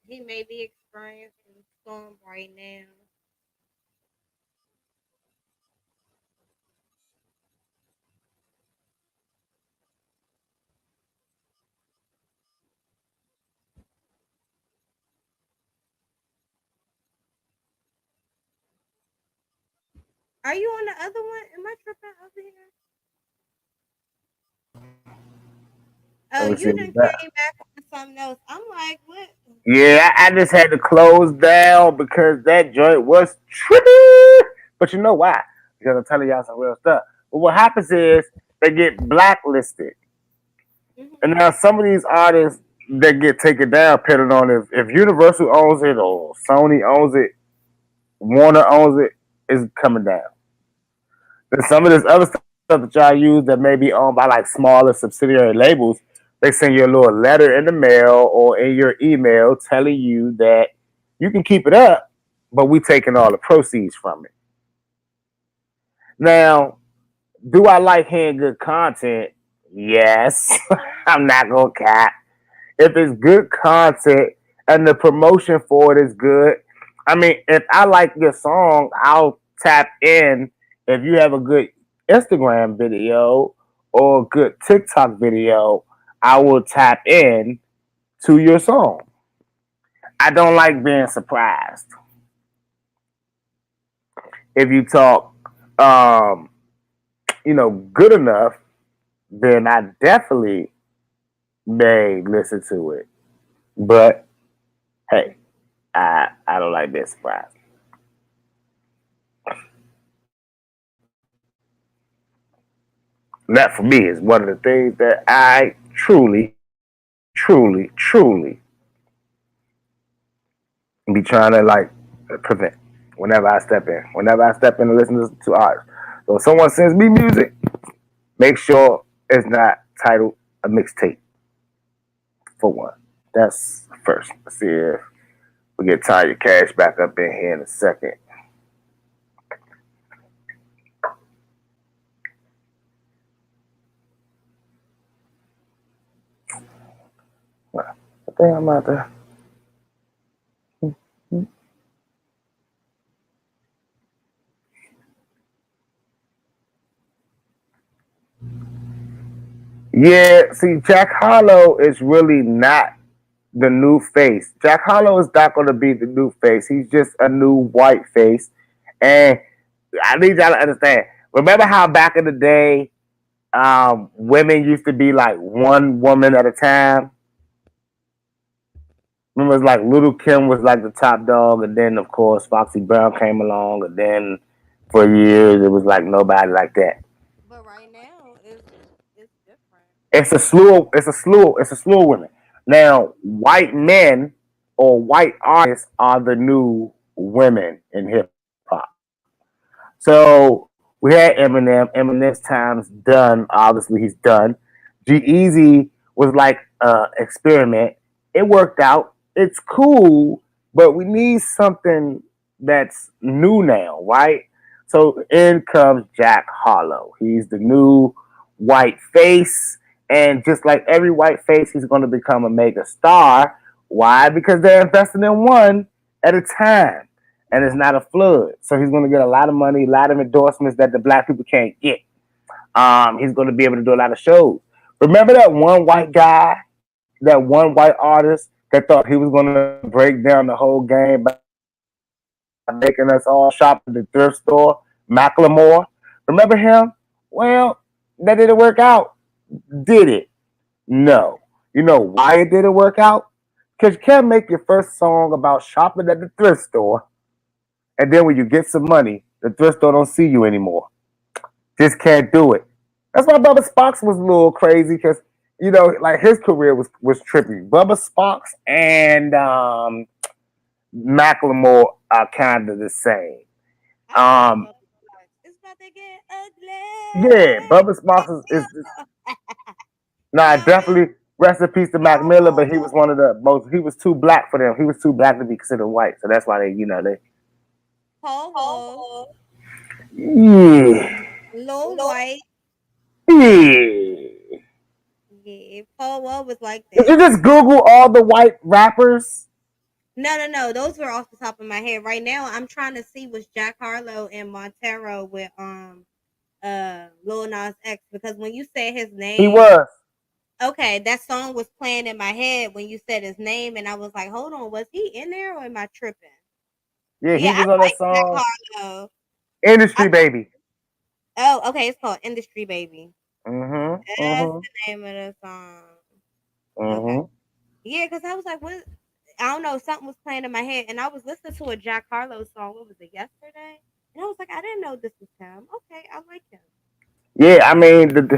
He may be experiencing a storm right now. Are you on the other one? Am I tripping over here? Let Oh, me see you what's done that. came back on something else. I'm like, what? Yeah, I just had to close down because that joint was trippy. But you know why? Because I'm telling y'all some real stuff. But what happens is they get blacklisted. And Mm-hmm. now some of these artists that get taken down, depending on if Universal owns it or Sony owns it, Warner owns it, is coming down. And some of this other stuff that y'all use that may be owned by like smaller subsidiary labels, they send you a little letter in the mail or in your email telling you that you can keep it up, but we taking all the proceeds from it. Now, do I like hearing good content? Yes. I'm not gonna cap. If it's good content and the promotion for it is good, I mean, if I like your song, I'll tap in. If you have a good Instagram video or a good TikTok video, I will tap in to your song. I don't like being surprised. If you talk, um, good enough, then I definitely may listen to it. But hey, I don't like being surprised. And that for me is one of the things that I truly, truly, truly be trying to like prevent whenever I step in. Whenever I step in and listen to art. So if someone sends me music, make sure it's not titled a mixtape for one. That's first. Let's see if we get Tanya Cash back up in here in a second. I think I'm out there. Yeah, see, Jack Harlow is really not the new face. Jack Harlow is not going to be the new face. He's just a new white face. And I need y'all to understand. Remember how back in the day, women used to be like one woman at a time? Remember, it's like Little Kim was like the top dog, and then of course Foxy Brown came along, and then for years it was like nobody like that. But right now, it's different. It's a slew. It's a slew. It's a slew of women. Now, white men or white artists are the new women in hip hop. So we had Eminem. Eminem's time's done. Obviously, he's done. G Easy was like experiment. It worked out. It's cool, but we need something that's new now, right? So in comes Jack Harlow. He's the new white face, and just like every white face, he's going to become a mega star. Why? Because they're investing in one at a time and it's not a flood. So he's going to get a lot of money, a lot of endorsements that the black people can't get. He's going to be able to do a lot of shows. Remember that one white guy, that one white artist that thought he was going to break down the whole game by making us all shop at the thrift store, Macklemore? Remember him? Well, that didn't work out, did it? No. You know why it didn't work out? Because you can't make your first song about shopping at the thrift store and then when you get some money, the thrift store don't see you anymore. Just can't do it. That's why Bubba Sparks was a little crazy because like his career was trippy. Bubba Sparks and Macklemore are kind of the same. I like Um, both sides. It's about to get yeah, ugly. Bubba Sparks is nah, Yeah, definitely rest in peace to Mac Miller, but he was one of the most. He was too black for them. He was too black to be considered white, so that's why they. Paul Wall, Yeah, Lil White. yeah. Yeah, Paul Wall was like Did that. you just Google all the white rappers? No, no, no. Those were off the top of my head. Right now, I'm trying to see was Jack Harlow and Montero with Lil Nas X, because when you said his He name, was. okay, that song was playing in my head when you said his name, and I was like, hold on, was he in there or am I tripping? Yeah, Yeah, he I was on that like Jack song Harlow. I Industry like. Baby. Oh, okay, it's called Industry Baby. Mm-hmm. That's Mm-hmm. the name of the song. Okay. Mm-hmm. Yeah, because I was like, what? I don't know. Something was playing in my head, and I was listening to a Jack Harlow song. What was it, yesterday? And I was like, I didn't know this was him. Okay, I like him. Yeah, I mean,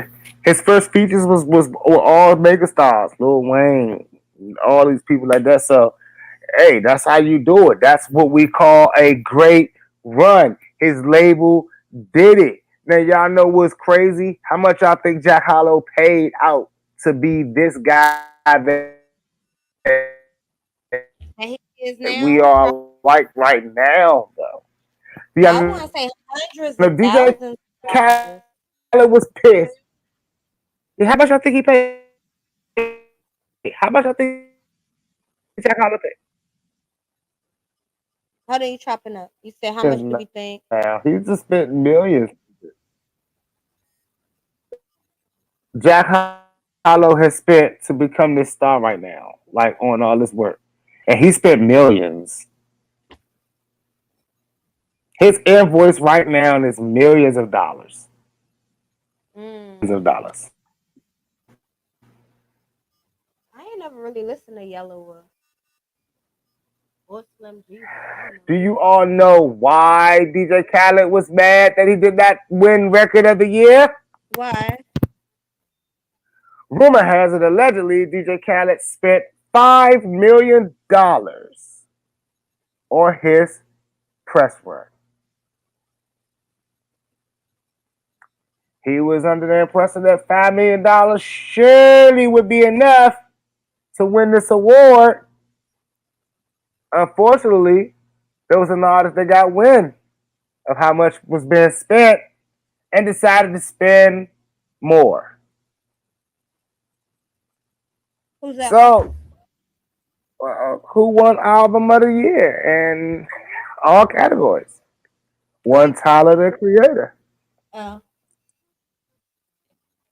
his first features was were all mega stars, Lil Wayne, all these people like that. So, hey, that's how you do it. That's what we call a great run. His label did it. Now, y'all know what's crazy? How much y'all think Jack Harlow paid out to be this guy that we And he are is like now. right now, though? You gotta know DJ I want to say hundreds of Khaled was thousands of pissed. dollars. Yeah, how much y'all think he paid? How much y'all think Jack Harlow paid? How do you chopping up? You said how much do we Millions think? now. He just spent millions. Jack Harlow has spent to become this star right now, like on all this work. And he spent millions. His invoice right now is millions of dollars. Mm. Millions of dollars. I ain't never really listened to Yellow or Slim Jesus. I don't know Do who you that all know why DJ Khaled was mad that he did not win Record of the Year? is. Why? Rumor has it allegedly DJ Khaled spent $5 million on his press run. He was under the impression that $5 million surely would be enough to win this award. Unfortunately, there was an artist that got wind of how much was being spent and decided to spend more. Who's that So, artist? who won Album of the Year in all categories? I One Tyler the Creator. uh,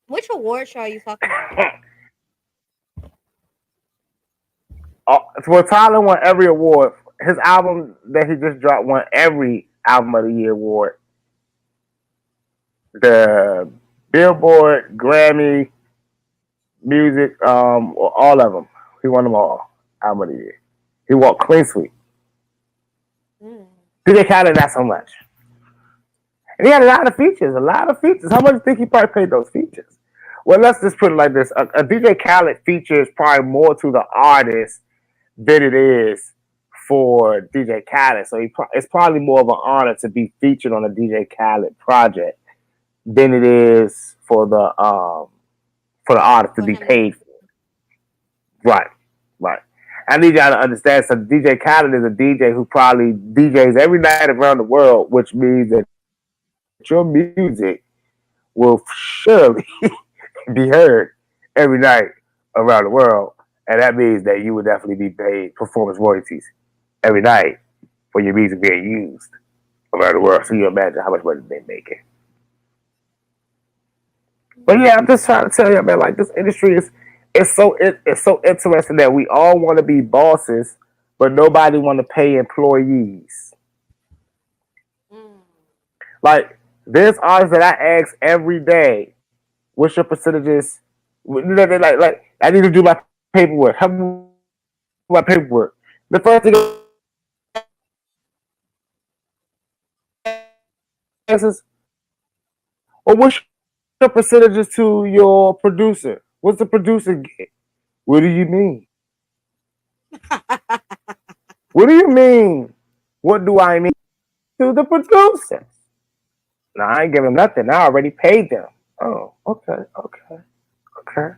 which award show are you talking about? Well, Tyler won every award. His album that he just dropped won every Album of the Year award. The Billboard, Grammy, Music, all of them. He won them all. Album of the Year. He walked clean sweep. Mm. DJ Khaled not so much. And he had a lot of features. A lot of features. How much do you think he probably paid those features? Well, let's just put it like this: a DJ Khaled feature is probably more to the artist than it is for DJ Khaled. So it's probably more of an honor to be featured on a DJ Khaled project than it is for the artist to For be him to be. paid for. Right, right. I need y'all to understand. So DJ Khaled is a DJ who probably DJs every night around the world, which means that your music will surely be heard every night around the world, and that means that you would definitely be paid performance royalties every night for your music being used around the world. So you imagine how much money they making. But yeah, I'm just trying to tell you, man. Like this industry is, it's so interesting that we all want to be bosses, but nobody want to pay employees. Mm. Like there's artists that I ask every day, "What's your percentages?" Like I need to do my paperwork. Help me with my paperwork. The first thing I ask is, "Well, what's your percentages to your producer? What's your percentages to your producer get? What do you mean? What do you mean? What do I mean? To the producers. No, I ain't giving them nothing. I already paid them. Oh, okay, okay, okay.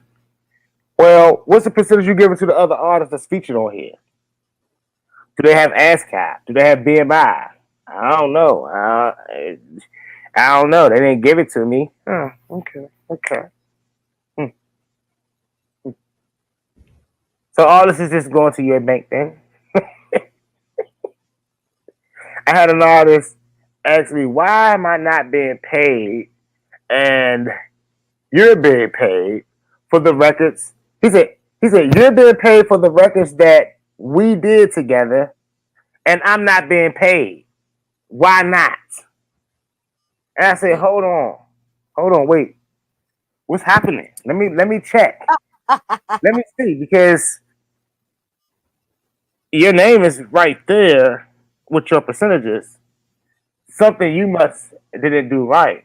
Well, what's the percentage you giving to the other artists that's featured on here? Do they have ASCAP? Do they have BMI? I don't know. I don't know. They didn't give it to me. Oh, okay, okay, So all this is just going to your bank thing. I had an artist ask me, why am I not being paid and you're being paid for the records? He said, you're being paid for the records that we did together and I'm not being paid. Why not? And I said, Mm. hold on, wait. What's happening? Let me check. Let me see because your name is right there with your percentages. Something you must didn't do right.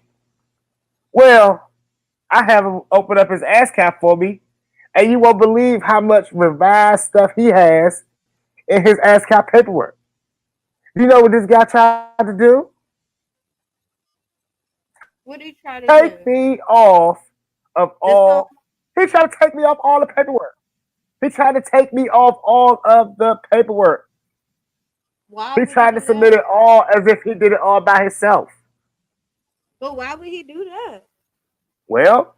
Well, I have him open up his ASCAP for me, and you won't believe how much revised stuff he has in his ASCAP paperwork. You know what this guy tried to do? What did he try to Take do? me off of This song? all. He tried to take me off all the paperwork. He tried to take me off all of the paperwork. Why He would he tried to do submit that? it all as if he did it all by himself. But why would he do that? Well,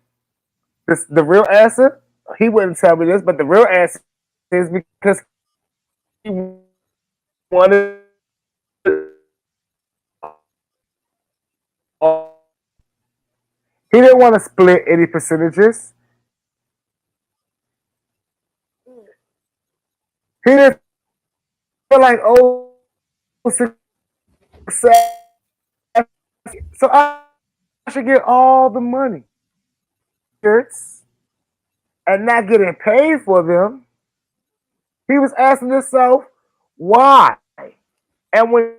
the real answer. He wouldn't tell me this, but the real answer is because he wanted he didn't want to split any percentages. Mm. He didn't feel like success. So I should get all the money. Shirts and not getting paid for them. He was asking himself why. And when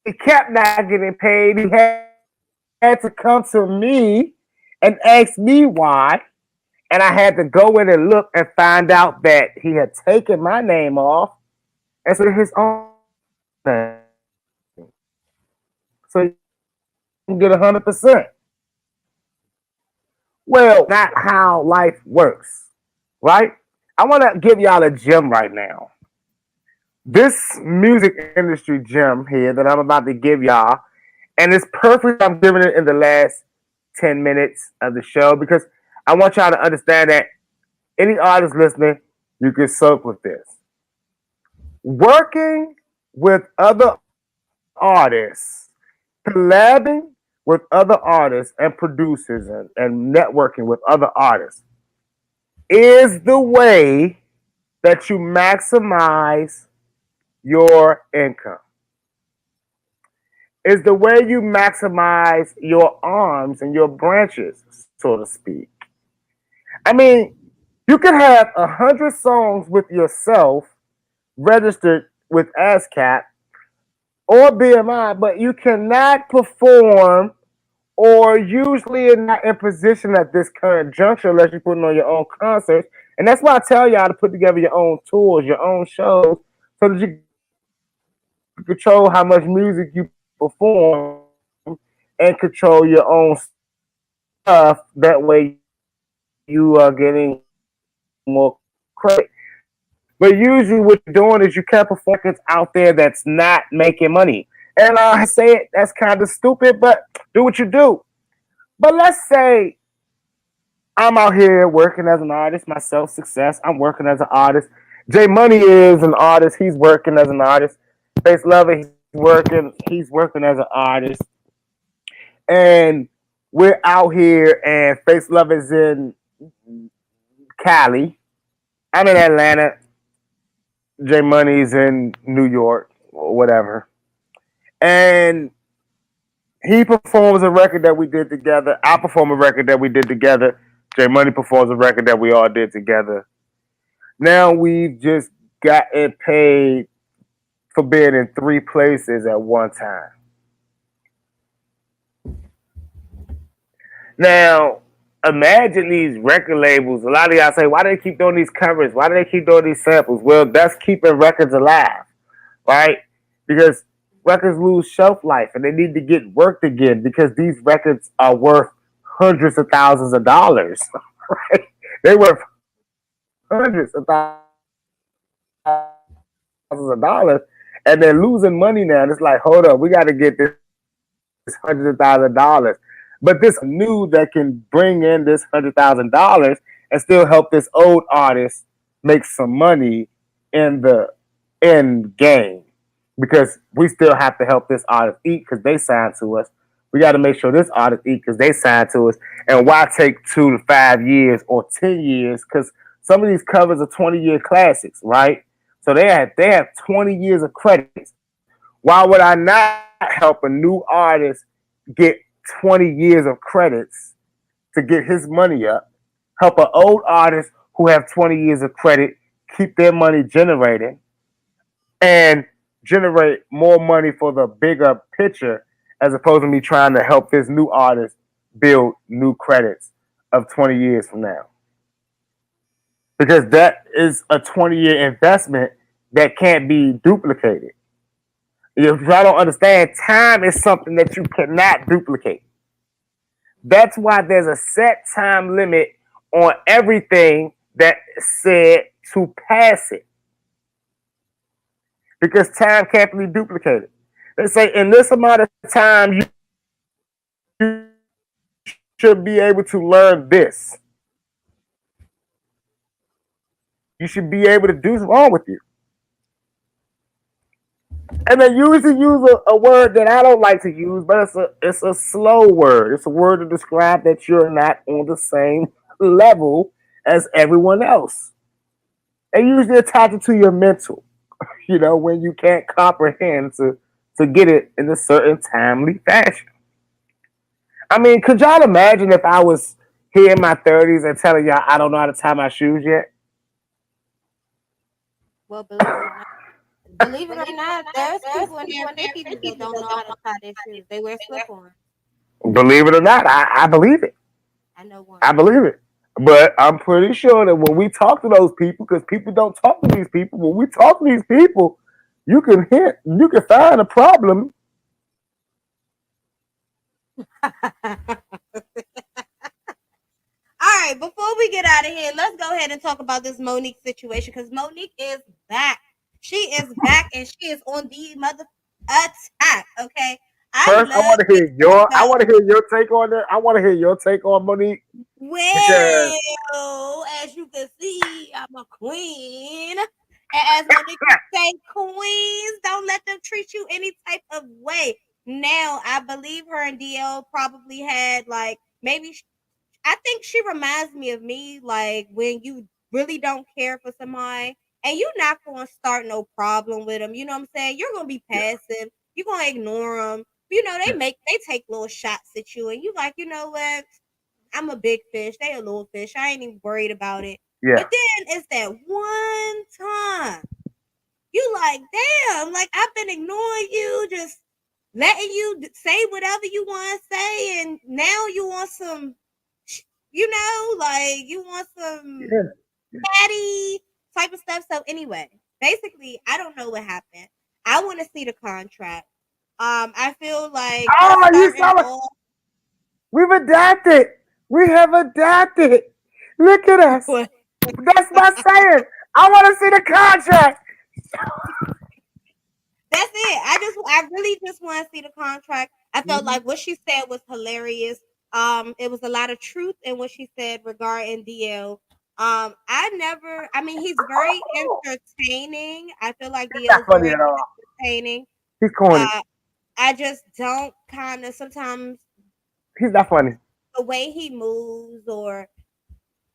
he kept not getting paid, he had to come to me and ask me why. And I had to go in and look and find out that he had taken my name off and so his own name. So you can get 100%. Well, not how life works, right? I want to give y'all a gem right now. This music industry gem here that I'm about to give y'all, and it's perfect. I'm giving it in the last 10 minutes of the show because I want y'all to understand that any artist listening, you can soak with this. Working with other artists, collabing with other artists and producers and networking with other artists is the way that you maximize your income. Is the way you maximize your arms and your branches, so to speak. I mean, you can have 100 songs with yourself registered with ASCAP or BMI, but you cannot perform or usually are not in position at this current juncture unless you're putting on your own concerts. And that's why I tell y'all to put together your own tours, your own shows, so that you can control how much music you perform and control your own stuff. That way you are getting more credit. But usually what you're doing is you can't perform out there that's not making money. And I say it, that's kind of stupid, but do what you do. But let's say I'm out here working as an artist myself, Sixxcess. I'm working as an artist. J Money is an artist. He's working as an artist. Face Lover, he's working. He's working as an artist. And we're out here, and Face Love is in Cali. I'm in Atlanta. J Money's in New York or whatever. And he performs a record that we did together. I perform a record that we did together. J Money performs a record that we all did together. Now we've just gotten paid for being in 3 places at one time. Now, imagine these record labels. A lot of y'all say, why do they keep doing these covers? Why do they keep doing these samples? Well, that's keeping records alive, right? Because records lose shelf life and they need to get worked again because these records are worth hundreds of thousands of dollars, right? They're worth hundreds of thousands of dollars and they're losing money now. And it's like, hold up, we got to get this $100,000. But this new that can bring in this $100,000 and still help this old artist make some money in the end game because we still have to help this artist eat because they signed to us. We got to make sure this artist eat because they signed to us. And why take 2 to 5 years or 10 years? Because some of these covers are 20-year classics, right? So they have 20 years of credits. Why would I not help a new artist get 20 years of credits to get his money up? Help an old artist who have 20 years of credit keep their money generating and generate more money for the bigger picture as opposed to me trying to help this new artist build new credits of 20 years from now. Because that is a 20-year investment that can't be duplicated. If I don't understand, time is something that you cannot duplicate. That's why there's a set time limit on everything that said to pass it. Because time can't be duplicated. They say in this amount of time you should be able to learn this. You should be able to do what's wrong with you. And they usually use a word that I don't like to use, but it's a slow word. It's a word to describe that you're not on the same level as everyone else. And usually attach it to your mental, when you can't comprehend to get it in a certain timely fashion. I mean, could y'all imagine if I was here in my 30s and telling y'all I don't know how to tie my shoes yet? Well, believe it or not, there's people in their 50s that don't know how to tie their shoes. They wear slip-ons. Believe it or not, I believe it. I know one. I believe it. But I'm pretty sure that when we talk to those people, because people don't talk to these people, when we talk to these people, you can find a problem. All right, before we get out of here, let's go ahead and talk about this Monique situation because Monique is back. She is back and she is on the mother attack. Okay, I First, love me I about want to hear your take on that. I want to hear your take on Monique because well, as you can see, I'm a queen. And as Monique would say, queens, don't let them treat you any type of way. Now, I believe her and DL probably had like maybe I think she reminds me of me, like when you really don't care for somebody and you're not going to start no problem with them. You know what I'm saying? You're going to be yeah, passive. You're going to ignore them. They take little shots at you, and you like, you know what? I'm a big fish. They a little fish. I ain't even worried about it. yeah, But then it's that one time you like, damn, like I've been ignoring you, just letting you say whatever you want to say, and now you want some, like you want some yeah. catty type of stuff. So anyway, basically, I don't know what happened. I want to see the contract. I feel like us Oh, you starting saw it. off. We've adapted. We have adapted. Look at us. That's my saying. I want to see the contract. That's it. I really just want to see the contract. I felt like what she said was hilarious. It was a lot of truth in what she said regarding DL. I mean, he's very entertaining. I feel like He's not DL is funny very at all. entertaining. He's corny. Uh, I just don't kind of sometimes He's not funny. the way he moves, or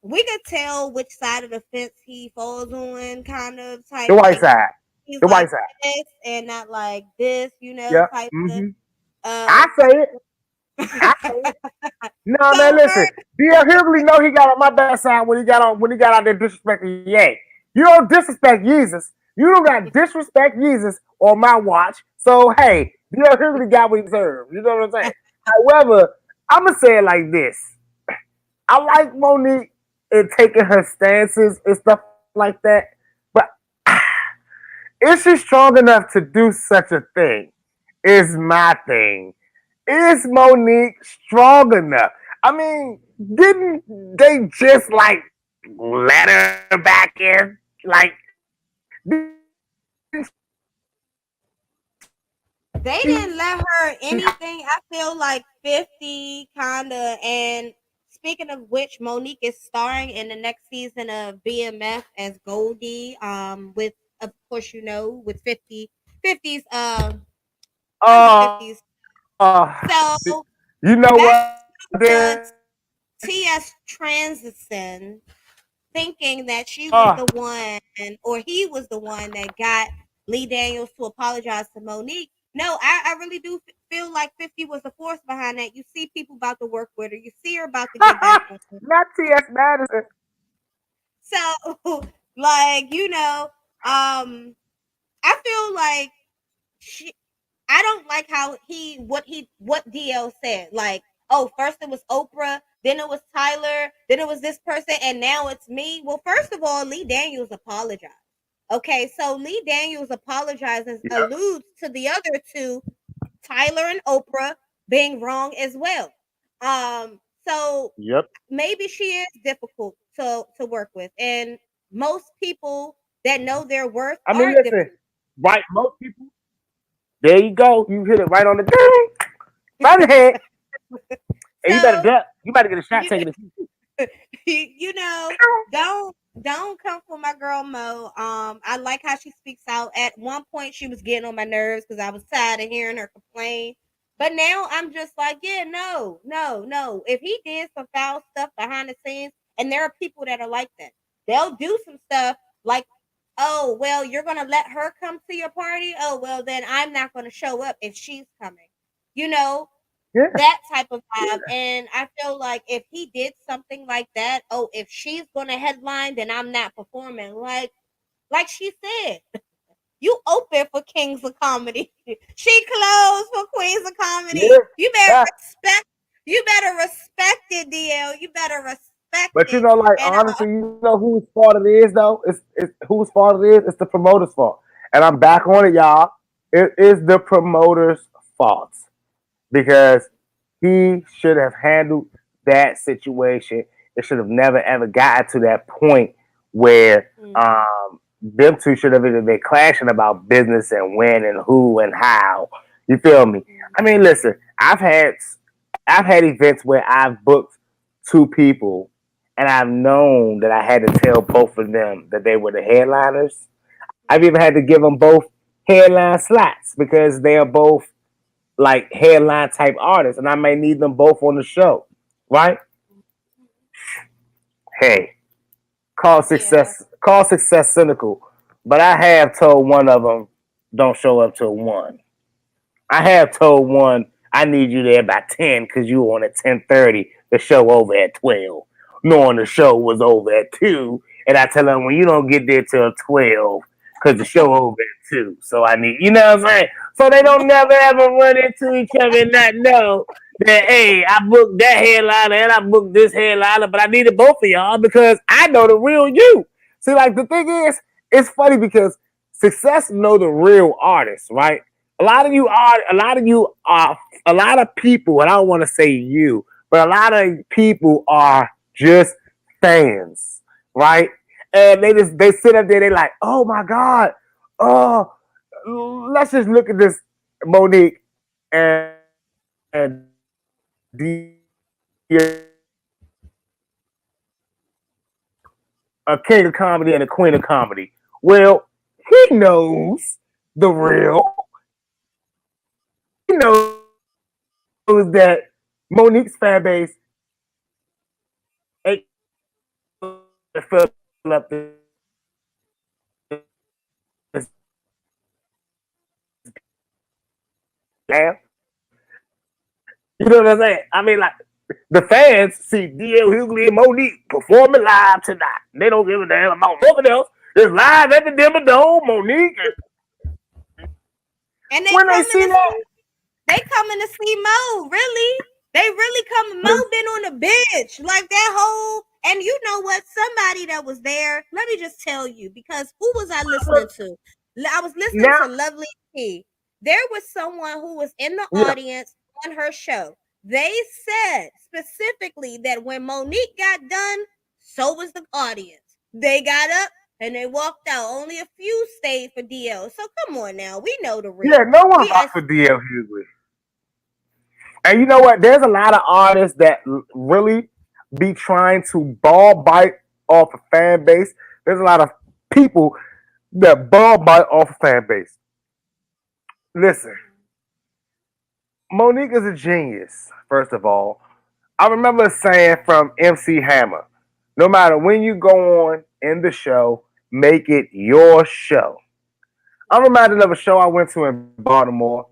we could tell which side of the fence he falls on, kind of The type. white Like side. he's The like white side. this and not like this, Yep. type of. I Um, say it. I say it. No, man, so listen. her, D.L. Hughley know he got on my bad side when he got out there disrespecting Ye. You don't disrespect Jesus. You don't got disrespect Jesus on my watch. So hey, D.L. Hughley got what he deserved. You know what I'm saying? However, I'ma say it like this. I like Monique and taking her stances and stuff like that, but is she strong enough to do such a thing? Is my thing. Is Monique strong enough? I mean, didn't they just like let her back in? Like, didn't she they didn't let her anything. I feel like 50 kind of, and speaking of which, Monique is starring in the next season of BMF as Goldie. With, of course, with 50's tons of 50's. So You know what back then? to T.S. Transition, thinking that she was Uh, the one, or he was the one that got Lee Daniels to apologize to Monique. No, I really do feel like 50 was the force behind that. You see people about to work with her. You see her about to get back on her. Not T.S. Madison. So, like, I feel like she, I don't like how what DL said. Like, oh, first it was Oprah, then it was Tyler, then it was this person, and now it's me. Well, first of all, Lee Daniels apologized. Okay, so Lee Daniels apologizes Yep. alludes to the other two, Tyler and Oprah, being wrong as well. So Yep. maybe she is difficult to work with, and most people that know their worth I mean, are listen, difficult. right? Most people. There you go. You hit it right on the ding, right ahead, and you better So duck. You better get a shot you taken. you know, don't come for my girl Mo. I like how she speaks out. At one point, she was getting on my nerves because I was tired of hearing her complain. But now I'm just like, yeah, no, no, no. If he did some foul stuff behind the scenes, and there are people that are like that, they'll do some stuff like, oh, well, you're gonna let her come to your party. Oh, well, then I'm not gonna show up if she's coming. You know, Yeah. that type of vibe. And I feel like if he did something like that, oh, if she's gonna headline, then I'm not performing. Like she said, you open for Kings of Comedy. She closed for Queens of Comedy. Yeah. Yeah. You better respect it, DL. You better respect But it. like And honestly, you know whose fault it is though? It's whose fault it is? It's the promoter's fault. And I'm back on it, y'all. It is the promoter's fault because he should have handled that situation. It should have never ever gotten to that point where mm, them two should have been clashing about business and when and who and how. You feel me? mm, I mean, listen, I've had events where I've booked two people and I've known that I had to tell both of them that they were the headliners. I've even had to give them both headline slots because they are both like headline type artists, and I may need them both on the show, right? Hey, yeah. call success cynical, but I have told one of them don't show up till one. I have told one I need you there by 10 because you on at 10:30. The show over at 12, knowing the show was over at 2, and I tell them when you don't get there till 12 because the show over at 2. So I need, you know what I'm saying? So they don't never ever run into each other and not know that hey, I booked that headliner and I booked this headliner, but I needed both of y'all because I know the real you. See, like the thing is, it's funny because success know the real artists, right? A lot of people, and I don't want to say you, but a lot of people are just fans, right? And they sit up there, they like, oh my God, oh, let's just look at this Monique and DL a king of comedy and a queen of comedy. Well, he knows the real. He knows that Monique's fan base ain't fill up this damn. You know what I'm saying? I mean, like, the fans see DL Hughley and Monique performing live tonight. They don't give a damn about nothing else. It's live at the Dimmer Dome, Monique. And they When they coming see to that, see They coming to see Mo, really. They really coming. Mo been on the bench. Like that whole, and you know what? Somebody that was there, let me just tell you, because who was I listening to? I was listening now, to Lovely T. There was someone who was in the yeah, audience on her show. They said specifically that when Monique got done, so was the audience. They got up and they walked out. Only a few stayed for DL. So come on now. We know the yeah, real. no one We rock as for DL Hughley. And you know what? There's a lot of artists that really. be trying to ball bite off a fan base. There's a lot of people that ball bite off a fan base. Listen, Monique is a genius, first of all. I remember a saying from MC Hammer, no matter when you go on in the show, make it your show. I'm reminded of a show I went to in Baltimore.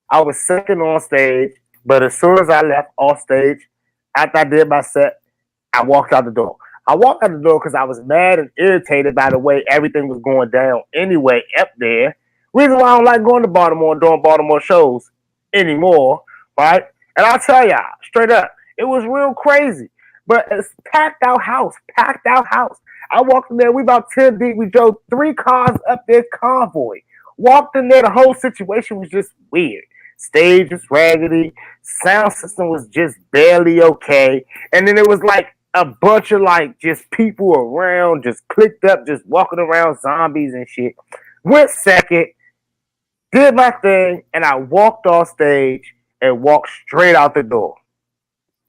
I was second on stage, but as soon as I left off stage, after I did my set, I walked out the door. I walked out the door because I was mad and irritated by the way everything was going down anyway up there. Reason why I don't like going to Baltimore and doing Baltimore shows anymore, right? And I'll tell y'all straight up, it was real crazy. But it's packed out house, packed out house. I walked in there, we about 10 deep. We drove 3 cars up there convoy. Walked in there, the whole situation was just weird. Stage was raggedy, sound system was just barely okay. And then it was like a bunch of like just people around, just clicked up, just walking around zombies and shit. Went second, did my thing, and I walked off stage and walked straight out the door.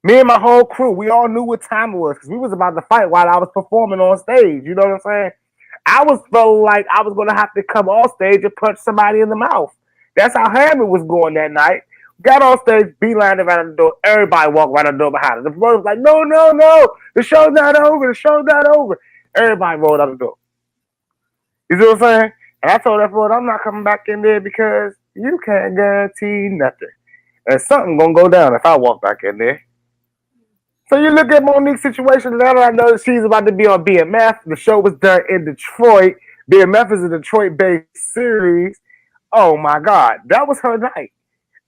Me and my whole crew, we all knew what time it was because we was about to fight while I was performing on stage. You know what I'm saying? I was feeling like I was gonna have to come off stage and punch somebody in the mouth. That's how Hammer was going that night. Got on stage, beeline around the door. Everybody walked right out the door behind us. The promoter was like, "No, no, no! The show's not over. The show's not over." Everybody rolled out the door. You see what I'm saying? And I told that boy, I'm not coming back in there because you can't guarantee nothing. And something gonna go down if I walk back in there. So you look at Monique's situation, and now I know that she's about to be on BMF. The show was done in Detroit. BMF is a Detroit-based series. Oh my God, that was her night,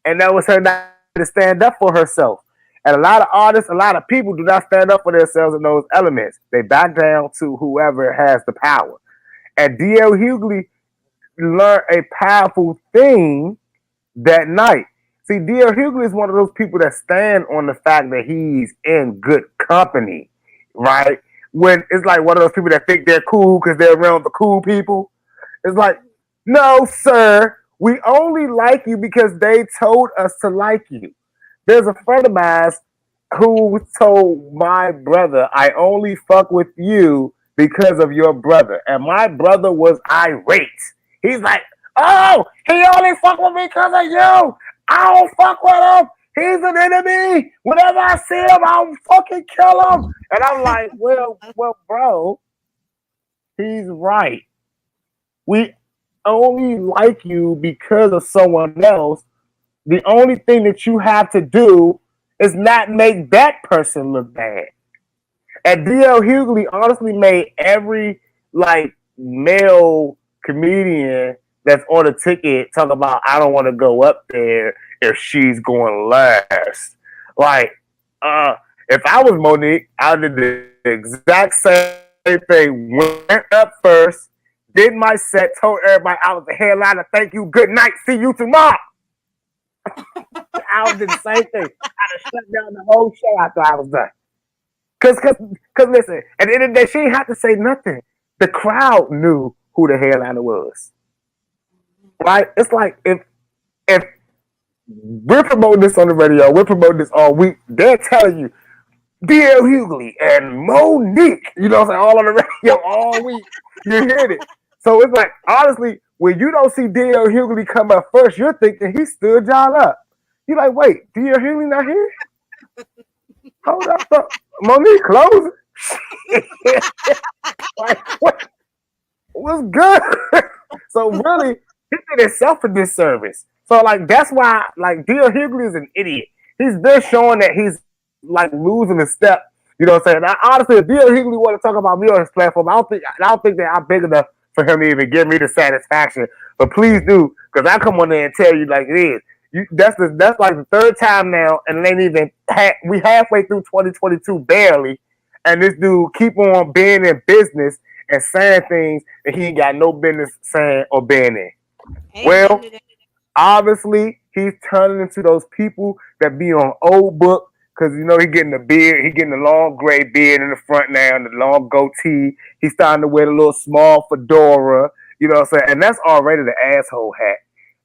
and that was her night to stand up for herself. And a lot of artists, a lot of people do not stand up for themselves in those elements. They back down to whoever has the power. And DL Hughley learned a powerful thing that night. See, D.L. Hughley is one of those people that stand on the fact that he's in good company, right? When it's like one of those people that think they're cool because they're around the cool people. It's like, no, sir, we only like you because they told us to like you. There's a friend of mine who told my brother, I only fuck with you because of your brother. And my brother was irate. He's like, oh, he only fuck with me because of you. I don't fuck with him. He's an enemy. Whenever I see him, I'll fucking kill him. And I'm like, well, bro, he's right. We only like you because of someone else. The only thing that you have to do is not make that person look bad. And D.L. Hughley honestly made every like male comedian that's on a ticket talk about I don't want to go up there if she's going last. Like, if I was Monique, I did the exact same thing. Went up first, did my set, told everybody I was the headliner. Thank you, good night, see you tomorrow. I did the same thing. I'd have shut down the whole show after I was done. Cause listen, at the end of the day, she didn't have to say nothing. The crowd knew who the headliner was. Right? It's like if we're promoting this on the radio, we're promoting this all week, they're telling you D.L. Hughley and Monique, you know what I'm saying, all on the radio all week. You hear it. So it's like, honestly, when you don't see D.L. Hughley come up first, you're thinking he stood y'all up. You're like, wait, D.L. Hughley not here? Hold up. Monique closing. Like, what's good? So really, he did himself a disservice. So like that's why like D.L. Hughley is an idiot. He's been showing that he's like losing a step. You know what I'm saying? Now, honestly, if D.L. Hughley want to talk about me on his platform, I don't think that I'm big enough for him to even give me the satisfaction. But please do, because I come on there and tell you like it is. That's like the third time now, and it ain't even we halfway through 2022 barely, and this dude keep on being in business and saying things that he ain't got no business saying or being in. Well, obviously he's turning into those people that be on old book because you know he getting the beard, he getting the long gray beard in the front now and the long goatee. He's starting to wear the little small fedora, you know what I'm saying, and that's already the asshole hat.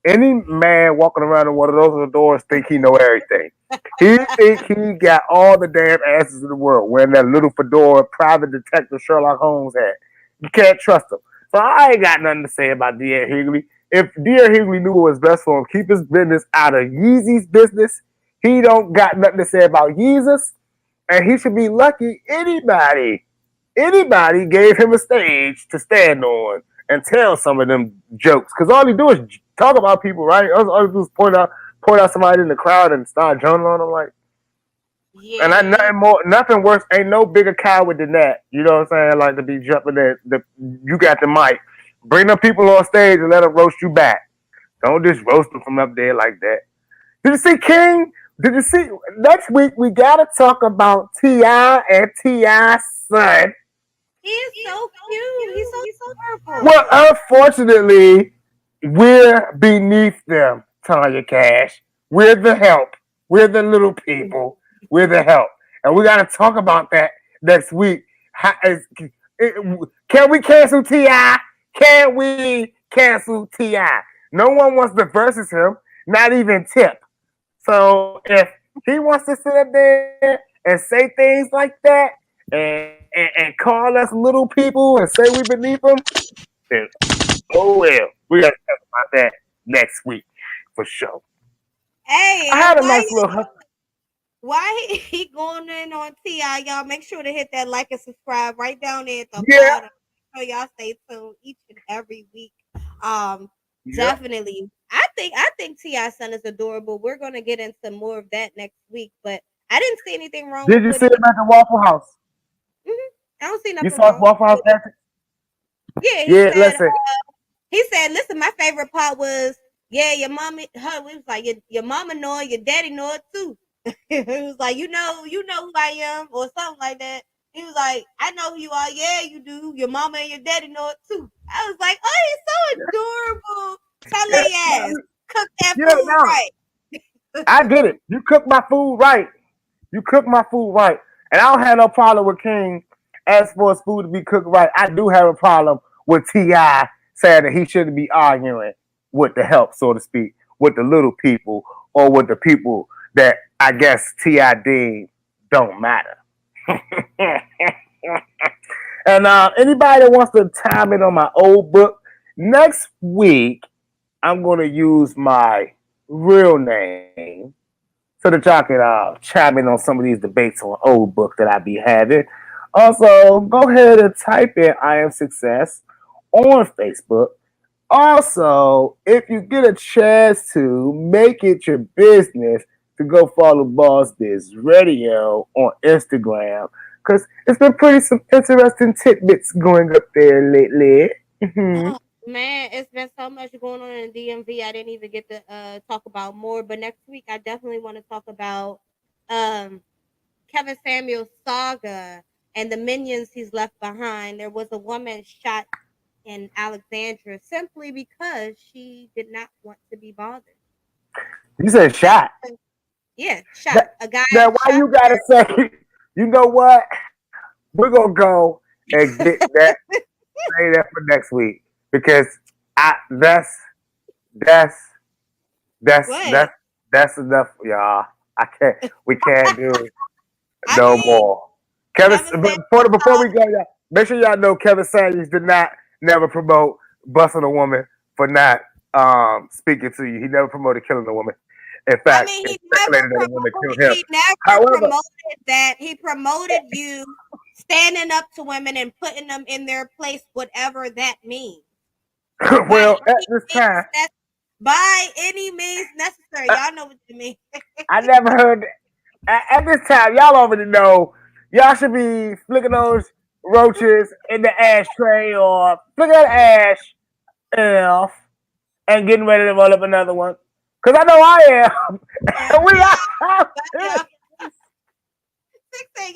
Any man walking around in one of those doors think he know everything. He think he got all the damn answers in the world wearing that little fedora private detective Sherlock Holmes hat. You can't trust him. So I ain't got nothing to say about D.A. Higley. If D.A. Higley knew what was best for him, keep his business out of Yeezy's business. He don't got nothing to say about Yeezus, and he should be lucky anybody gave him a stage to stand on and tell some of them jokes. Because all he do is talk about people, right? All he do is point out somebody in the crowd and start joning on them. Like, and I Yeah. nothing more, nothing worse. Ain't no bigger coward than that. You know what I'm saying? Like to be jumping there. You got the mic. Bring them people on stage and let them roast you back. Don't just roast them from up there like that. Did you see King? Did you see next week we gotta talk about T.I. and T.I.'s son. He's so cute. He's so Well, adorable. unfortunately, we're beneath them, Tanya Cash. We're the help. We're the little people. We're the help. And we got to talk about that next week. Can we cancel T.I.? Can we cancel T.I.? No one wants to versus him, not even Tip. So if he wants to sit up there and say things like that and call us little people and say we beneath him, then oh well, we gotta talk about that next week for sure. Hey, I and had a nice little. why he going in on Ti? Y'all make sure to hit that like and subscribe right down there at the Yeah, bottom. So y'all stay tuned each and every week. Um, yeah. definitely. I think Ti's son is adorable. We're gonna get into more of that next week, but I didn't see anything wrong Did with you what see he. him at the Waffle House? I don't see You nothing saw his wrong Waffle House with it. dancing? Yeah, Yeah, listen. he said, listen, my favorite part was, yeah, your mommy, her, we was like, your mama know it, your daddy know it too. He was like, you know who I am, or something like that. He was like, I know who you are. Yeah, you do. Your mama and your daddy know it too. I was like, oh, he's so adorable. Tell Yeah, their ass, cook that yeah, food no, right. I get it. You cook my food right. You cook my food right, and I don't have no problem with King as for his food to be cooked right. I do have a problem with Ti saying that he shouldn't be arguing with the help, so to speak, with the little people or with the people that I guess Ti deemed don't matter. And anybody that wants to time it on my old book, next week I'm going to use my real name so that y'all can chime in on some of these debates on old book that I be having. Also, go ahead and type in I am Sixxcess on Facebook. Also, if you get a chance to, make it your business to go follow Boss Biz Radio on Instagram because it's been pretty some interesting tidbits going up there lately. Mm-hmm. Oh man, it's been so much going on in DMV. I didn't even get to talk about more. But next week, I definitely want to talk about um Kevin Samuel's saga and the minions he's left behind. There was a woman shot in Alexandria simply because she did not want to be bothered. You said That's shot. yeah, shot. That, A guy now, why shot you gotta her. say, you know what? We're gonna go and get that, say that for next week because I that's that's What? that's that's enough, y'all. I can't. We can't do I no mean, more. Kevin, Kevin Samuel's before we saga. go, y'all, make sure y'all know Kevin Samuels did not never promote busting a woman for not speaking to you. He never promoted killing a woman. In I fact, mean, it speculated that a woman killed him. he never However, promoted that. He promoted you standing up to women and putting them in their place, whatever that means. By well, at any this means, time, by any means necessary. Y'all know what you mean. I never heard. At this time, y'all already know. Y'all should be flicking those roaches in the ashtray or flicking that ash off and getting ready to roll up another one. Cause I know I am. Yeah, We we are. are. Bye, y'all. 6 a.m.